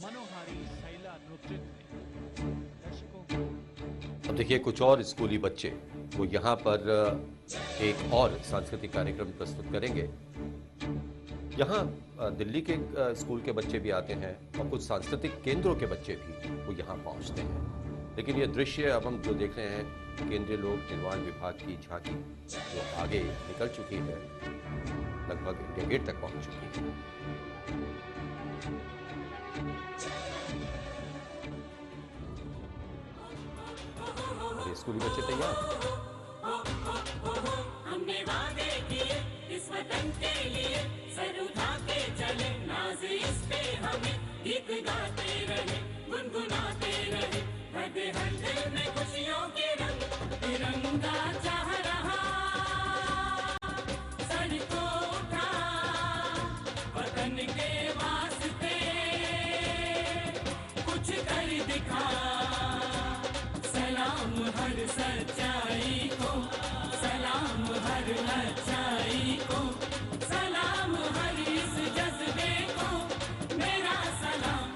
Speaker 3: मनोहारी सैला नृत्य ने दर्शकों को
Speaker 1: देखिए कुछ और स्कूली बच्चे वो यहाँ पर एक और सांस्कृतिक कार्यक्रम प्रस्तुत करेंगे। यहाँ दिल्ली के स्कूल के बच्चे भी आते हैं और कुछ सांस्कृतिक केंद्रों के बच्चे भी वो यहाँ पहुँचते हैं। लेकिन ये दृश्य अब हम जो देख रहे हैं केंद्रीय लोक निर्माण विभाग की झांकी जो आगे निकल चुकी है, लगभग इंडिया गेट तक पहुँच चुकी है। स्कूली बच्चे तैयार।
Speaker 13: हमने वादे किए इस वतन के लिए, सर उठा के चले, नाज इस पे हमें, गीत गाते रहे, गुनगुनाते रहे, भरते हर दिल में खुशियों के रंग, तिरंगा चाह रहा, सर को उठा, वतन के वास्ते कुछ कर दिखा, सलाम हर सच्चाई को, सलाम हर अच्छाई को, सलाम हर इस जज्बे को, मेरा सलाम।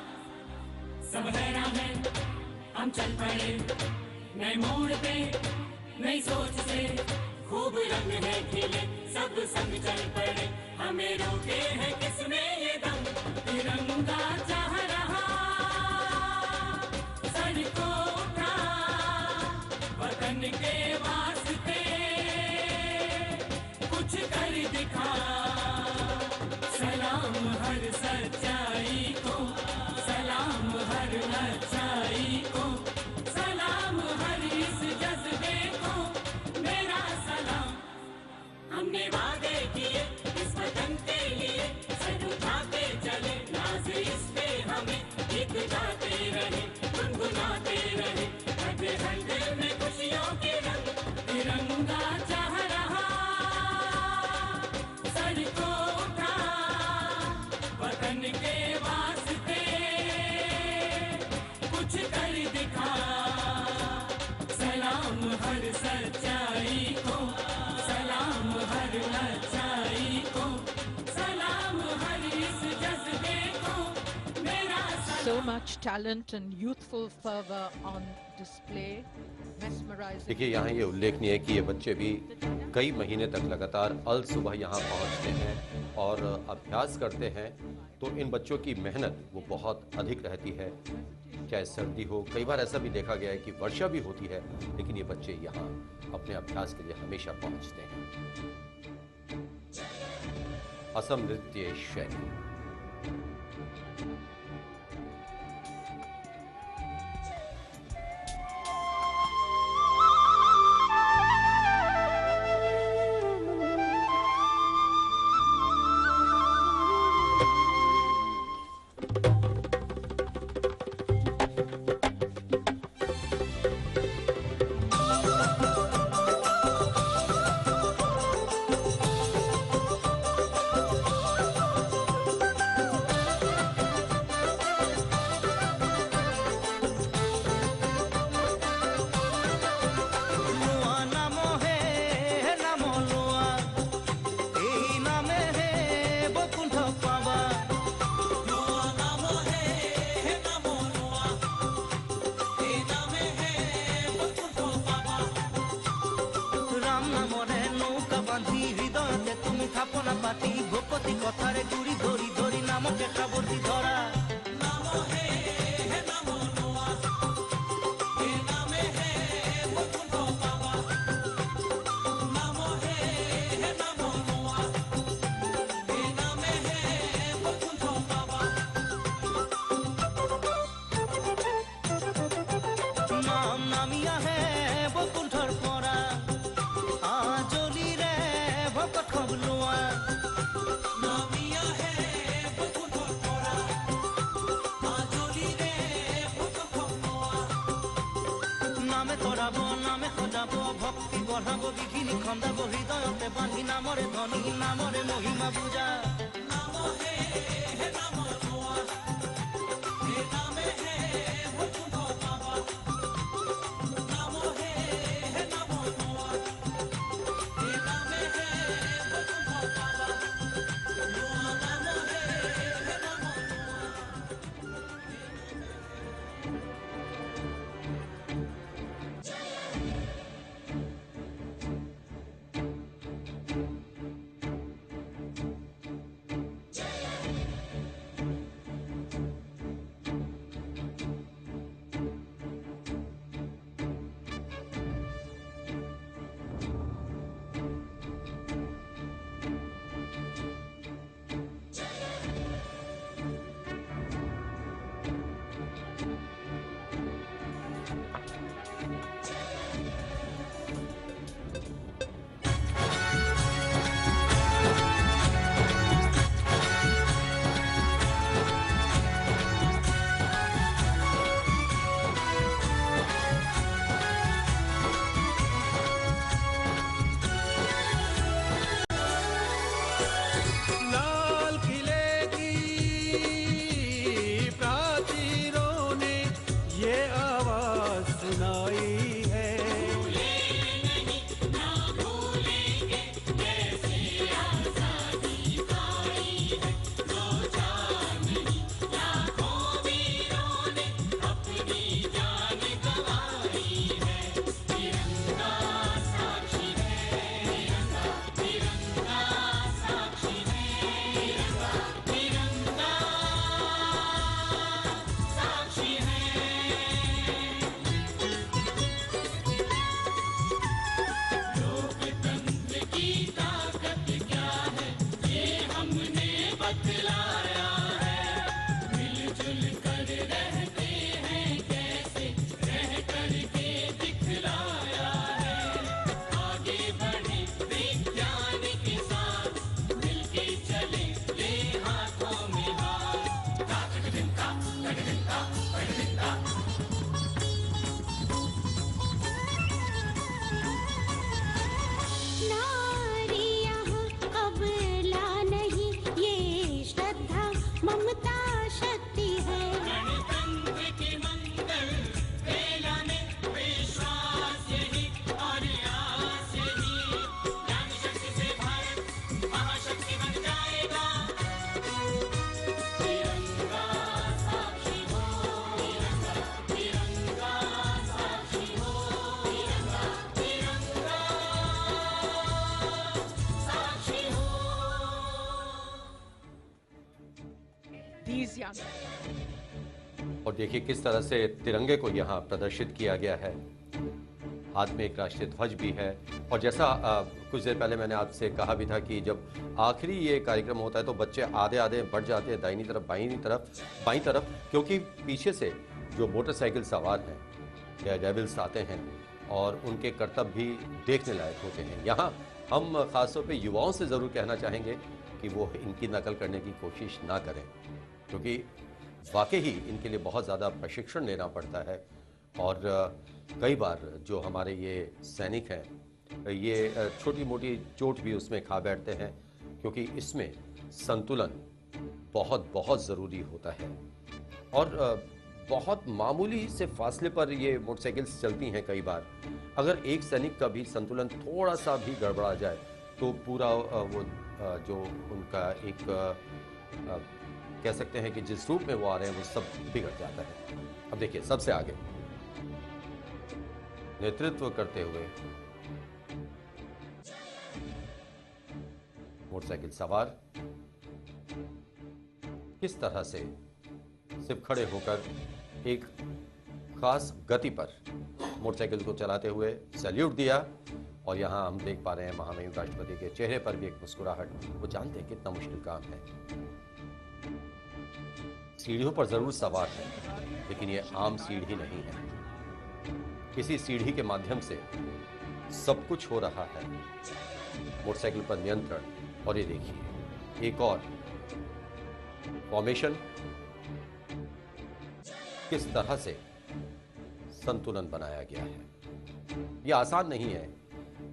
Speaker 13: सब हैरान है हम चल पड़े नए मोड़ पे, नई सोच से खूब रंग है खिले, सब संग चल पड़े, हमें रोके है किसने ये दम, तिरंगा चाह रहा, सर को उठा, वतन के वास्ते कुछ कर दिखा, सलाम हर सच्चाई को, सलाम हर अच्छाई को, सलाम हर इस जज्बे को, मेरा सलाम। हमने वादे किए इस वतन के लिए, सर उठा के चले, नाज इस पे हमें, गीत गाते रहे, गुनगुनाते रहे, हर हर दिल में खुशियों के रंग, तिरंगा चाह रहा, सर को उठा, वतन के वास्ते कुछ कर दिखा, सलाम हर सच्चाई को, सलाम हर अच्छाई को, सलाम हर इस जज्बे को, मेरा सलाम।
Speaker 14: So much talent and youthful fervor on display, mesmerizing.
Speaker 1: देखिए यहाँ ये उल्लेखनीय है कि ये बच्चे भी कई महीने तक लगातार अल सुबह यहाँ पहुँचते हैं और अभ्यास करते हैं, तो इन बच्चों की मेहनत वो बहुत अधिक रहती है, चाहे सर्दी हो, कई बार ऐसा भी देखा गया है कि वर्षा भी होती है, लेकिन ये बच्चे यहाँ अपने अभ्यास के लिए हमेशा पहुँचते हैं। असम नृत्य शैली।
Speaker 13: बतलाया है, मिलजुल कर रहते हैं कैसे, रह करके दिखलाया है। आगे बढ़े विज्ञान के साथ, मिलके चले ले हाथों में हाथ। ता
Speaker 12: नारी यहाँ अबला नहीं, ये श्रद्धा ममता शक्ति है।
Speaker 13: गणतंत्र के मंगल बेला में विश्वास यही और आस यही, ज्ञान शक्ति से भारत महाशक्ति बन जाएगा। तिरंगा साक्षी हो, तिरंगा साक्षी हो, तिरंगा साक्षी हो।
Speaker 14: These young
Speaker 1: और देखिए किस तरह से तिरंगे को यहाँ प्रदर्शित किया गया है। हाथ में एक राष्ट्रीय ध्वज भी है। और जैसा कुछ देर पहले मैंने आपसे कहा भी था कि जब आखिरी ये कार्यक्रम होता है तो बच्चे आधे आधे बढ़ जाते हैं दाहिनी तरफ बाईं तरफ, क्योंकि पीछे से जो मोटरसाइकिल सवार हैं या डेविल्स आते हैं और उनके करतब भी देखने लायक होते हैं। यहाँ हम ख़ासतौर पे युवाओं से ज़रूर कहना चाहेंगे कि वो इनकी नकल करने की कोशिश ना करें, क्योंकि वाकई ही इनके लिए बहुत ज़्यादा प्रशिक्षण लेना पड़ता है। और कई बार जो हमारे ये सैनिक हैं ये छोटी मोटी चोट भी उसमें खा बैठते हैं, क्योंकि इसमें संतुलन बहुत बहुत ज़रूरी होता है। और बहुत मामूली से फासले पर ये मोटरसाइकिल्स चलती हैं। कई बार अगर एक सैनिक का भी संतुलन थोड़ा सा भी गड़बड़ा जाए तो पूरा वो जो उनका एक कह सकते हैं कि जिस रूप में वो आ रहे हैं वो सब बिगड़ जाता है। अब देखिए सबसे आगे नेतृत्व करते हुए मोटरसाइकिल सवार किस तरह से सिर्फ खड़े होकर एक खास गति पर मोटरसाइकिल को चलाते हुए सैल्यूट दिया। और यहाँ हम देख पा रहे हैं महामहिम राष्ट्रपति के चेहरे पर भी एक मुस्कुराहट। वो जानते हैं कितना मुश्किल काम है। सीढ़ियों पर जरूर सवार है, लेकिन ये आम सीढ़ी नहीं है। किसी सीढ़ी के माध्यम से सब कुछ हो रहा है। मोटरसाइकिल पर नियंत्रण। और ये देखिए एक और फॉर्मेशन, किस तरह से संतुलन बनाया गया है। यह आसान नहीं है।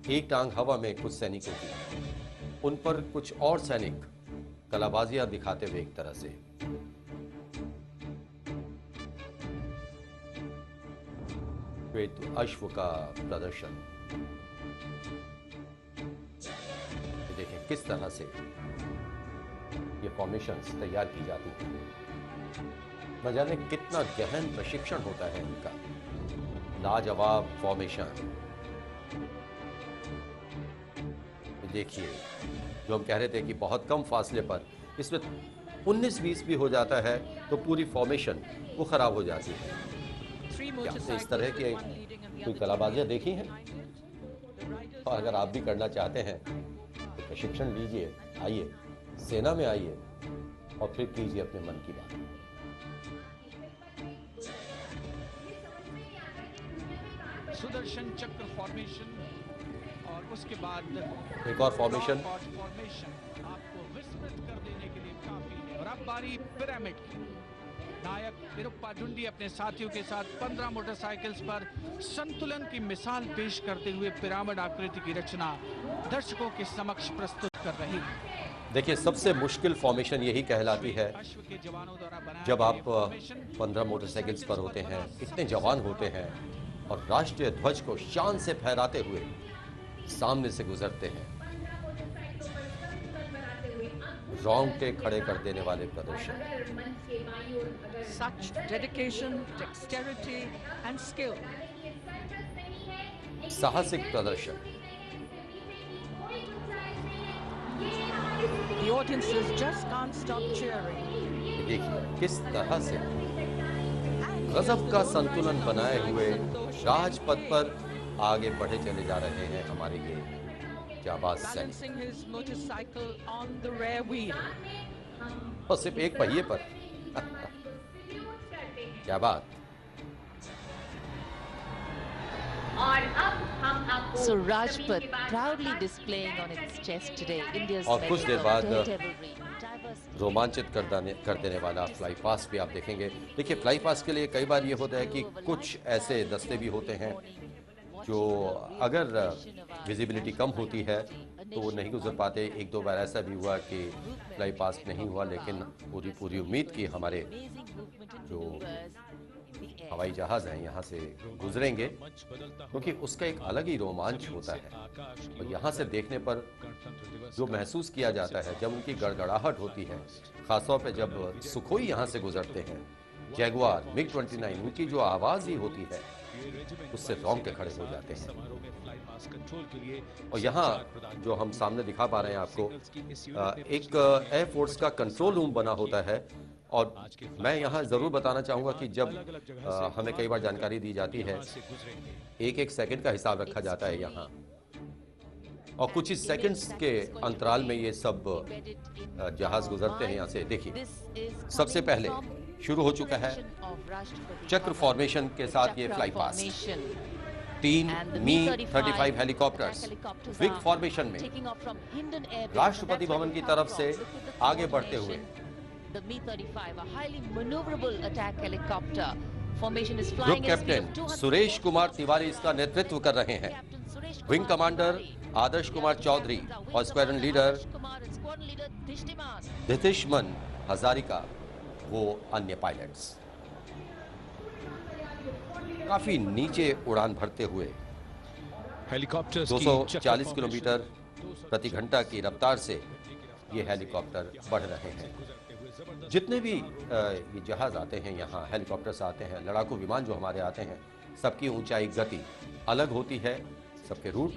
Speaker 1: एक टांग हवा में कुछ सैनिकों की, उन पर कुछ और सैनिक कलाबाजियां दिखाते हुए एक तरह से। श्वेत अश्व का प्रदर्शन देखें किस तरह से ये फॉर्मेशंस तैयार की जाती है। न जाने कितना गहन प्रशिक्षण होता है इनका। लाजवाब फॉर्मेशन। देखिए जो हम कह रहे थे कि बहुत कम फासले पर इसमें 19-20 भी हो जाता है तो पूरी फॉर्मेशन वो खराब हो जाती है। क्या आपने इस तरह की कोई कलाबाजियां देखी हैं? और अगर आप भी करना चाहते हैं तो प्रशिक्षण लीजिए, आइए सेना में आइए और फिर कीजिए अपने मन की बात।
Speaker 3: सुदर्शन चक्र फॉर्मेशन और उसके बाद
Speaker 1: एक और फॉर्मेशन
Speaker 3: आपको विस्मृत कर देने के लिए काफी है। और अब बारी पिरामिड की। नायक विरुप्पा जुंडी अपने साथियों के साथ 15 मोटरसाइकिल्स पर संतुलन की मिसाल पेश करते हुए पिरामिड आकृति की रचना दर्शकों के समक्ष प्रस्तुत कर रही है।
Speaker 1: देखिए सबसे मुश्किल फॉर्मेशन यही कहलाती है। जब आप 15 मोटरसाइकिल्स पर होते हैं, इतने जवान होते हैं और राष्ट्रीय ध्वज को शान से फहराते हुए सामने से गुजरते हैं। रोंगटे खड़े कर देने वाले प्रदर्शन।
Speaker 14: Such dedication, dexterity and skill.
Speaker 1: साहसिक प्रदर्शन।
Speaker 14: The audiences just can't stop cheering.
Speaker 1: देखिए किस तरह से गजब का संतुलन बनाए हुए राजपथ पर आगे बढ़े चले जा रहे हैं हमारे ये जाबाज सैनिक।
Speaker 14: Balancing his motorcycle on the rear wheel.
Speaker 1: और सिर्फ एक पहिए पर। क्या बात।
Speaker 15: और अब हम आपको
Speaker 2: So Rajpath proudly displaying on its chest today India's
Speaker 1: और कुछ देर बाद
Speaker 2: daredevilry, diversity.
Speaker 1: रोमांचित कर देने वाला फ्लाई पास भी आप देखेंगे। देखिए, फ्लाई पास के लिए कई बार ये होता है कि कुछ ऐसे दस्ते भी होते हैं जो अगर विजिबिलिटी कम होती है तो वो नहीं गुजर पाते। एक दो बार ऐसा भी हुआ कि फ्लाई पास नहीं हुआ, लेकिन पूरी उम्मीद की हमारे जो हवाई जहाज़ हैं यहाँ से गुजरेंगे, क्योंकि उसका एक अलग ही रोमांच होता है। और यहाँ से देखने पर जो महसूस किया जाता है जब उनकी गड़गड़ाहट होती है, ख़ासतौर पे जब सुखोई यहाँ से गुजरते हैं, जैगुआर, MiG-29, उनकी जो आवाज़ ही होती है उससे रोंगटे खड़े हो जाते हैं। और यहाँ जो हम सामने दिखा पा रहे हैं आपको, एक एयरफोर्स का कंट्रोल रूम बना होता है। और मैं यहाँ ज़रूर बताना चाहूँगा कि जब हमें कई बार जानकारी दी जाती है, एक सेकंड का हिसाब रखा जाता है यहाँ, और कुछ ही सेकंड्स के अंतराल में ये सब जहाज़ गुजरते हैं यहाँ से। देखिए, सबसे पहले शुरू हो चुका है चक्र फॉर्मेशन के साथ ये फ्लाई पास। 3 Mi-35 हेलीकॉप्टर्स विग फॉर्मेशन में राष्ट्रपति भवन की तरफ से आगे बढ़ते हुए।
Speaker 2: The Mi-35, a highly maneuverable attack helicopter formation is
Speaker 1: group
Speaker 2: flying at a speed
Speaker 1: captain
Speaker 2: of 200
Speaker 1: Suresh Kumar Tiwari इसका नेतृत्व कर रहे हैं। विंग कमांडर आदर्श कुमार चौधरी और स्क्वाड्रन लीडर धितिशमन हजारिका वो अन्य पायलट्स काफी नीचे उड़ान भरते हुए
Speaker 7: हेलीकॉप्टर
Speaker 1: 240 किलोमीटर प्रति घंटा की रफ्तार से ये हेलीकॉप्टर बढ़ रहे हैं। जितने भी ये जहाज आते हैं यहाँ, हेलीकॉप्टर्स आते हैं, लड़ाकू विमान जो हमारे आते हैं, सबकी ऊंचाई गति अलग होती है, सबके रूट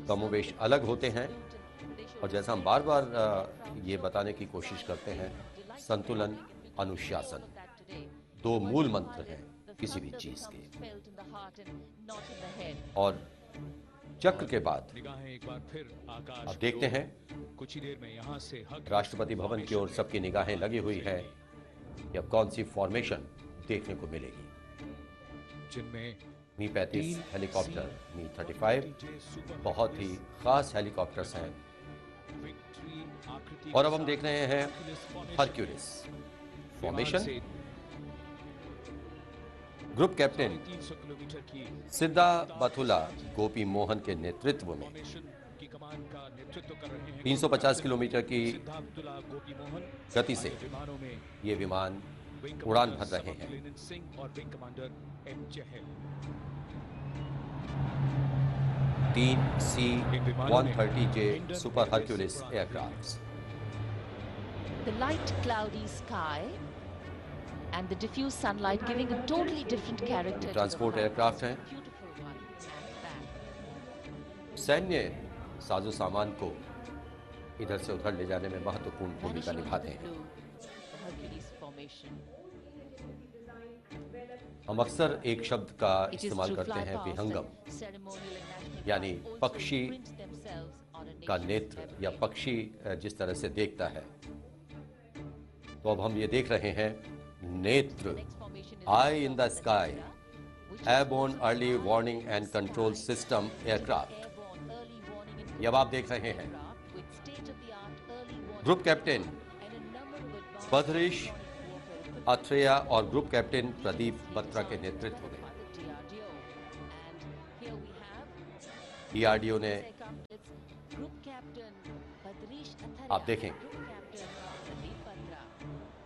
Speaker 1: कमोवेश अलग होते हैं। और जैसा हम बार बार ये बताने की कोशिश करते हैं, संतुलन, अनुशासन दो मूल मंत्र हैं किसी भी चीज के। और चक्र के बाद अब देखते हैं
Speaker 7: कुछ ही देर में यहाँ से
Speaker 1: राष्ट्रपति भवन की ओर सबकी निगाहें लगी हुई है कि अब कौन सी फॉर्मेशन देखने को मिलेगी,
Speaker 7: जिनमें
Speaker 1: Mi-35 हेलीकॉप्टर, Mi-35 बहुत ही खास हेलीकॉप्टर्स हैं। और अब हम देख रहे हैं हरक्यूलिस फॉर्मेशन। ग्रुप कैप्टन सिद्धा बथुला गोपी मोहन के नेतृत्व में 350 किलोमीटर की गति से ये विमान उड़ान भर रहे हैं। 3 C-130J super Hercules aircraft.
Speaker 2: The light cloudy sky and the diffuse sunlight giving a totally different character.
Speaker 1: Transport aircraft हैं। सैन्य साजो सामान को इधर से उधर ले जाने में महत्वपूर्ण भूमिका निभाते हैं। हम अक्सर एक शब्द का इस्तेमाल करते हैं, विहंगम, यानी पक्षी का नेत्र या पक्षी जिस तरह से देखता है। तो अब हम ये देख रहे हैं Netra, eye in the sky, airborne early warning and control system aircraft. ये अब आप देख रहे हैं ग्रुप कैप्टन बद्रीश अथरेया और ग्रुप कैप्टन प्रदीप बत्रा के नेतृत्व में DRDO ने, आप देखें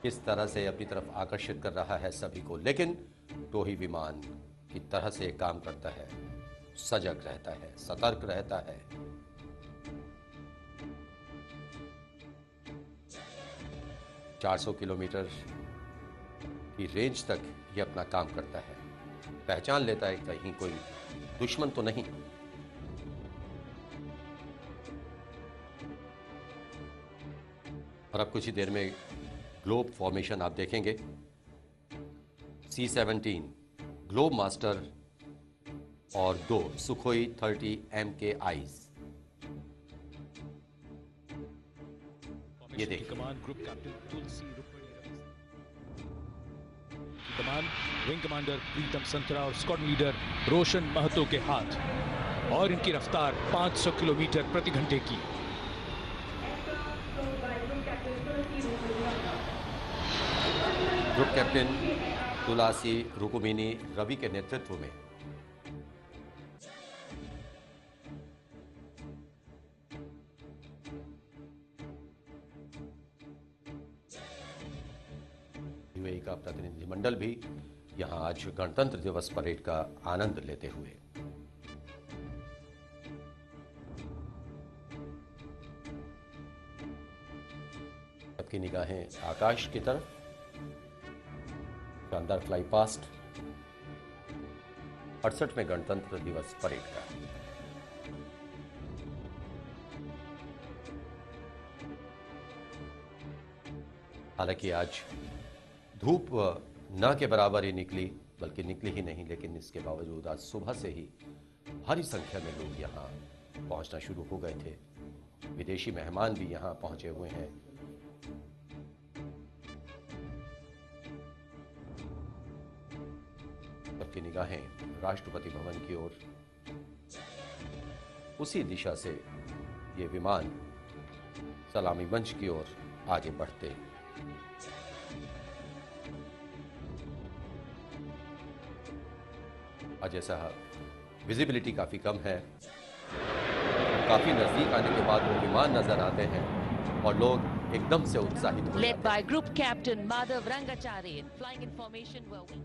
Speaker 1: किस तरह से अपनी तरफ आकर्षित कर रहा है सभी को। लेकिन टोही विमान की तरह से काम करता है, सजग रहता है, सतर्क रहता है। – 400 किलोमीटर की रेंज तक ये अपना काम करता है, पहचान लेता है कहीं कोई दुश्मन तो नहीं। और अब कुछ ही देर में ग्लोब फॉर्मेशन आप देखेंगे। C-17 ग्लोब मास्टर और 2 सुखोई 30 MKIs। ये देखिए
Speaker 7: कमान ग्रुप कैप्टन तुलसी कमान विंग कमांडर प्रीतम संतरा और स्क्वाड लीडर रोशन महतो के हाथ, और इनकी रफ्तार 500 किलोमीटर प्रति घंटे की।
Speaker 1: ग्रुप कैप्टन तुलसी रुकुमिनी रवि के नेतृत्व में यूएई का प्रतिनिधिमंडल भी यहां आज गणतंत्र दिवस परेड का आनंद लेते हुए। सबकी निगाहें आकाश की तरफ। शानदार फ्लाई पास्ट 68वें गणतंत्र दिवस परेड का। हालांकि आज धूप न के बराबर ही निकली, बल्कि निकली ही नहीं, लेकिन इसके बावजूद आज सुबह से ही भारी संख्या में लोग यहाँ पहुंचना शुरू हो गए थे। विदेशी मेहमान भी यहाँ पहुंचे हुए हैं। सबकी निगाहें राष्ट्रपति भवन की ओर। उसी दिशा से ये विमान सलामी मंच की ओर आगे बढ़ते। अजय साहब, विजिबिलिटी काफी कम है। काफी नजदीक आने के बाद वो विमान नजर आते हैं और लोग एकदम से उत्साहित हो
Speaker 2: Led by Group Captain Madhav Rangachari, flying information were we.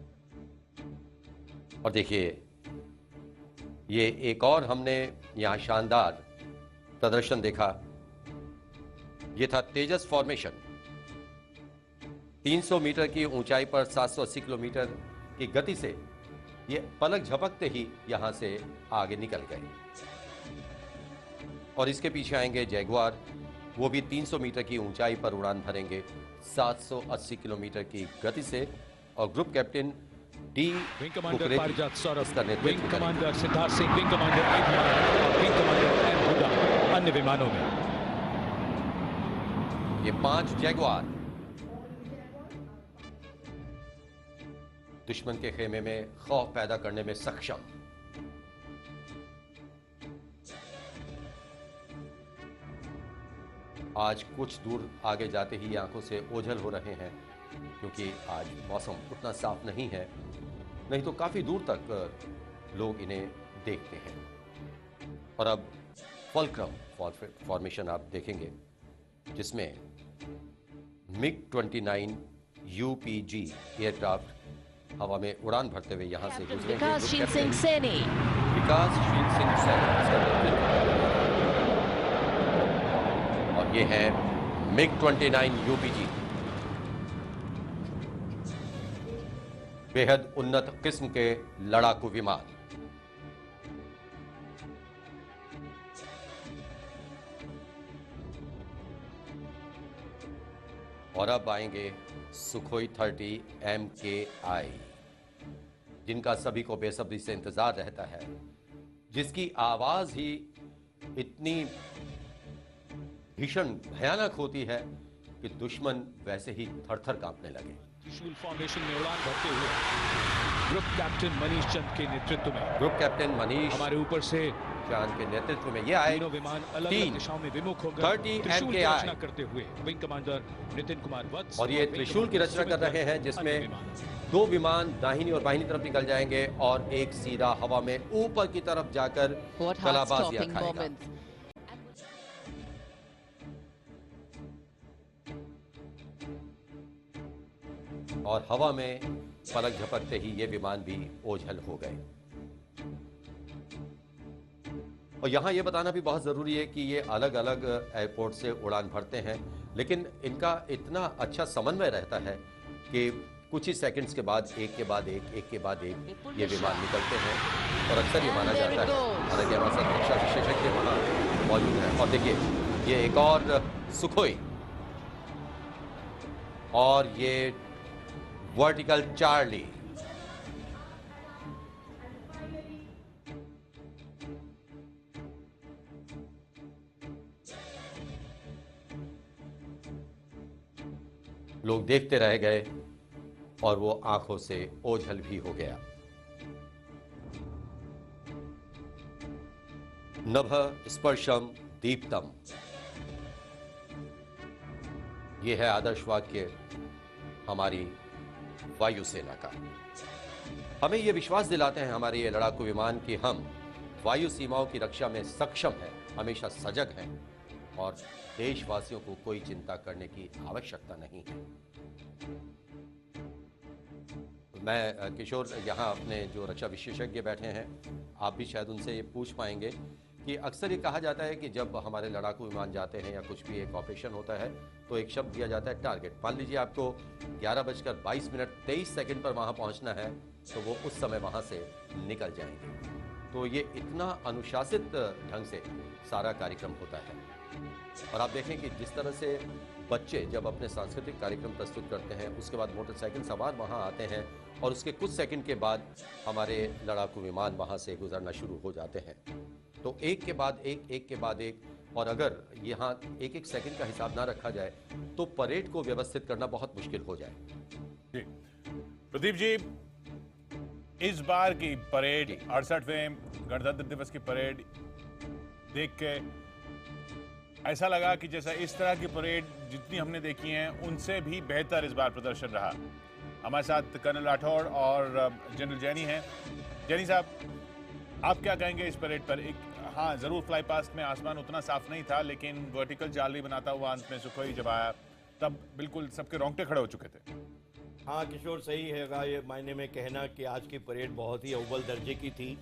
Speaker 1: और देखिए, ये एक और हमने यहाँ शानदार प्रदर्शन देखा। ये था तेजस फॉर्मेशन। 300 मीटर की ऊंचाई पर 780 किलोमीटर की गति से ये पलक झपकते ही यहां से आगे निकल गए। और इसके पीछे आएंगे जैगुआर, वो भी 300 मीटर की ऊंचाई पर उड़ान भरेंगे 780 किलोमीटर की गति से। और group captain D
Speaker 7: wing commander पारिजात सौरभ,
Speaker 1: इसका
Speaker 7: विंग
Speaker 1: नेतृत्व
Speaker 7: commander Siddharth Singh, wing commander और विंग कमांडर एम हुडा अन्य विमानों में।
Speaker 1: ये 5 जैगुआर दुश्मन के खेमे में खौफ पैदा करने में सक्षम। आज कुछ दूर आगे जाते ही आंखों से ओझल हो रहे हैं, क्योंकि आज मौसम उतना साफ नहीं है, नहीं तो काफी दूर तक लोग इन्हें देखते हैं। और अब फॉलक्रम फॉर्मेशन आप देखेंगे, जिसमें MiG-29 UPG एयरक्राफ्ट हवा में उड़ान भरते हुए यहां से गुजरेंगे।
Speaker 2: Vikassheel Singh Saini.
Speaker 1: विकासशील सिंह सैनी इसका नेतृत्व। और ये है MiG-29 UPG, बेहद उन्नत किस्म के लड़ाकू विमान। और अब आएंगे सुखोई 30 MKI, जिनका सभी को बेसब्री से इंतजार रहता है, जिसकी आवाज ही इतनी भीषण भयानक होती है कि दुश्मन वैसे ही थर-थर कांपने लगे।
Speaker 7: त्रिशूल फॉर्मेशन में उड़ान भरते हुए ग्रुप कैप्टन मनीष चंद के नेतृत्व में,
Speaker 1: ग्रुप कैप्टन मनीष
Speaker 7: हमारे ऊपर से
Speaker 1: चांद के नेतृत्व में ये आए।
Speaker 7: तीनों विमान अलग अलग दिशाओं में विमुख होकर
Speaker 1: 30
Speaker 7: त्रिशूल की
Speaker 1: MKI
Speaker 7: रचना करते हुए विंग कमांडर नितिन कुमार वत्स
Speaker 1: और ये त्रिशूल की रचना कर रहे हैं, जिसमें 2 विमान दाहिनी और बाहिनी तरफ निकल जाएंगे और एक सीधा हवा में ऊपर की तरफ जाकर कलाबाजियां खाएगा। और हवा में पलक झपकते ही ये विमान भी ओझल हो गए। और यहाँ ये बताना भी बहुत ज़रूरी है कि ये अलग अलग एयरपोर्ट से उड़ान भरते हैं, लेकिन इनका इतना अच्छा समन्वय रहता है कि कुछ ही सेकंड्स के बाद एक के बाद एक के बाद एक ये विमान निकलते हैं। और अक्सर ये माना जाता है, हालांकि हमारे साथ रक्षा विशेषज्ञ वहाँ मौजूद हैं। और देखिए, ये एक और सुखोई, और ये वर्टिकल चार्ली। लोग देखते रह गए और वो आंखों से ओझल भी हो गया। नभ स्पर्शम दीप्तम, ये है आदर्श वाक्य हमारी वायुसेना का। हमें ये विश्वास दिलाते हैं हमारे ये लड़ाकू विमान कि हम वायु सीमाओं की रक्षा में सक्षम हैं, हमेशा सजग हैं और देशवासियों को कोई चिंता करने की आवश्यकता नहीं है। मैं किशोर, यहाँ अपने जो रक्षा विशेषज्ञ बैठे हैं, आप भी शायद उनसे ये पूछ पाएंगे कि अक्सर ये कहा जाता है कि जब हमारे लड़ाकू विमान जाते हैं या कुछ भी एक ऑपरेशन होता है तो एक शब्द दिया जाता है टारगेट। मान लीजिए आपको 11:22 पर वहाँ पहुँचना है तो वो उस समय वहाँ से निकल जाएंगे। तो ये इतना अनुशासित ढंग से सारा कार्यक्रम होता है। और आप देखें कि जिस तरह से बच्चे जब अपने सांस्कृतिक कार्यक्रम प्रस्तुत करते हैं उसके बाद मोटरसाइकिल सवार वहाँ आते हैं और उसके कुछ सेकंड के बाद हमारे लड़ाकू विमान वहाँ से गुजरना शुरू हो जाते हैं। तो एक के बाद एक, और अगर यहाँ एक सेकंड का हिसाब ना रखा जाए तो परेड को व्यवस्थित करना बहुत मुश्किल हो जाए।
Speaker 4: जी प्रदीप जी, इस बार की परेड 68वें गणतंत्र दिवस की परेड देख के ऐसा लगा कि जैसा इस तरह की परेड जितनी हमने देखी हैं उनसे भी बेहतर इस बार प्रदर्शन रहा। हमारे साथ कर्नल राठौड़ और जनरल जैनी हैं। जैनी साहब, आप क्या कहेंगे इस परेड पर? हाँ, जरूर फ्लाई पास्ट में आसमान उतना साफ नहीं था, लेकिन वर्टिकल जाली बनाता हुआ अंत में सुखोई जब आया तब बिल्कुल सबके रोंगटे खड़े हो चुके थे।
Speaker 5: हाँ किशोर, सही हैगा ये मायने में कहना कि आज की परेड बहुत ही अव्वल दर्जे की थी।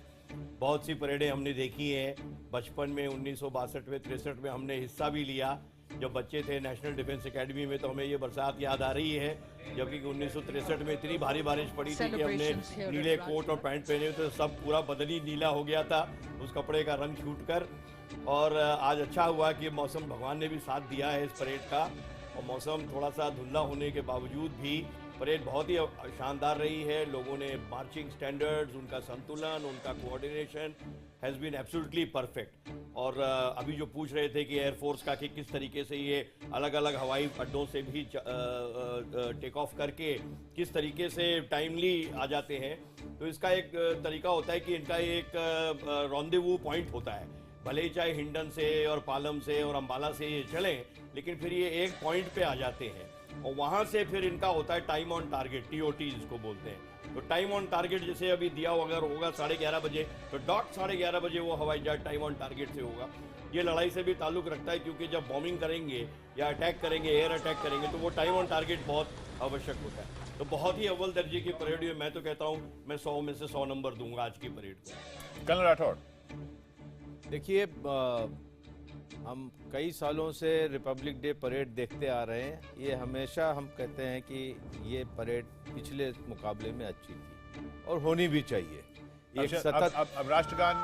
Speaker 5: बहुत सी परेडें हमने देखी हैं। बचपन में 1962 में 63 में हमने हिस्सा भी लिया। जब बच्चे थे नेशनल डिफेंस एकेडमी में तो हमें ये बरसात याद आ रही है, जबकि 1963 में इतनी भारी बारिश पड़ी थी कि हमने नीले कोट और पैंट पहने तो सब पूरा बदन ही नीला हो गया था उस कपड़े का रंग छूट कर। और आज अच्छा हुआ कि मौसम, भगवान ने भी साथ दिया है इस परेड का, और मौसम थोड़ा सा धुंधला होने के बावजूद भी परेड बहुत ही शानदार रही है। लोगों ने मार्चिंग स्टैंडर्ड्स, उनका संतुलन, उनका coordination has been absolutely perfect. और अभी जो पूछ रहे थे कि एयरफोर्स का कि किस तरीके से ये अलग अलग हवाई अड्डों से भी टेक ऑफ करके किस तरीके से टाइमली आ जाते हैं, तो इसका एक तरीका होता है कि इनका एक रॉन्डेवू पॉइंट होता है। भले ही चाहे हिंडन से और पालम से और अम्बाला से ये चलें, लेकिन फिर ये एक पॉइंट पे आ जाते हैं और वहाँ से फिर इनका होता है टाइम ऑन टारगेट, TOT जिसको बोलते हैं। तो टाइम ऑन टारगेट जैसे अभी दिया अगर होगा 11:30 बजे, तो डॉट 11:30 बजे वो हवाई जहाज टाइम ऑन टारगेट से होगा। ये लड़ाई से भी ताल्लुक रखता है, क्योंकि जब बॉम्बिंग करेंगे या अटैक करेंगे, एयर अटैक करेंगे, तो वो टाइम ऑन टारगेट बहुत आवश्यक होता है। तो बहुत ही अव्वल दर्जे की परेड हुई। मैं तो कहता हूँ मैं 100 में से 100 नंबर दूंगा आज की परेड को।
Speaker 4: कर्नल राठौड़,
Speaker 6: देखिए, हम कई सालों से रिपब्लिक डे परेड देखते आ रहे हैं। ये हमेशा हम कहते हैं कि ये परेड पिछले मुकाबले में अच्छी थी और होनी भी चाहिए।
Speaker 4: अब राष्ट्रगान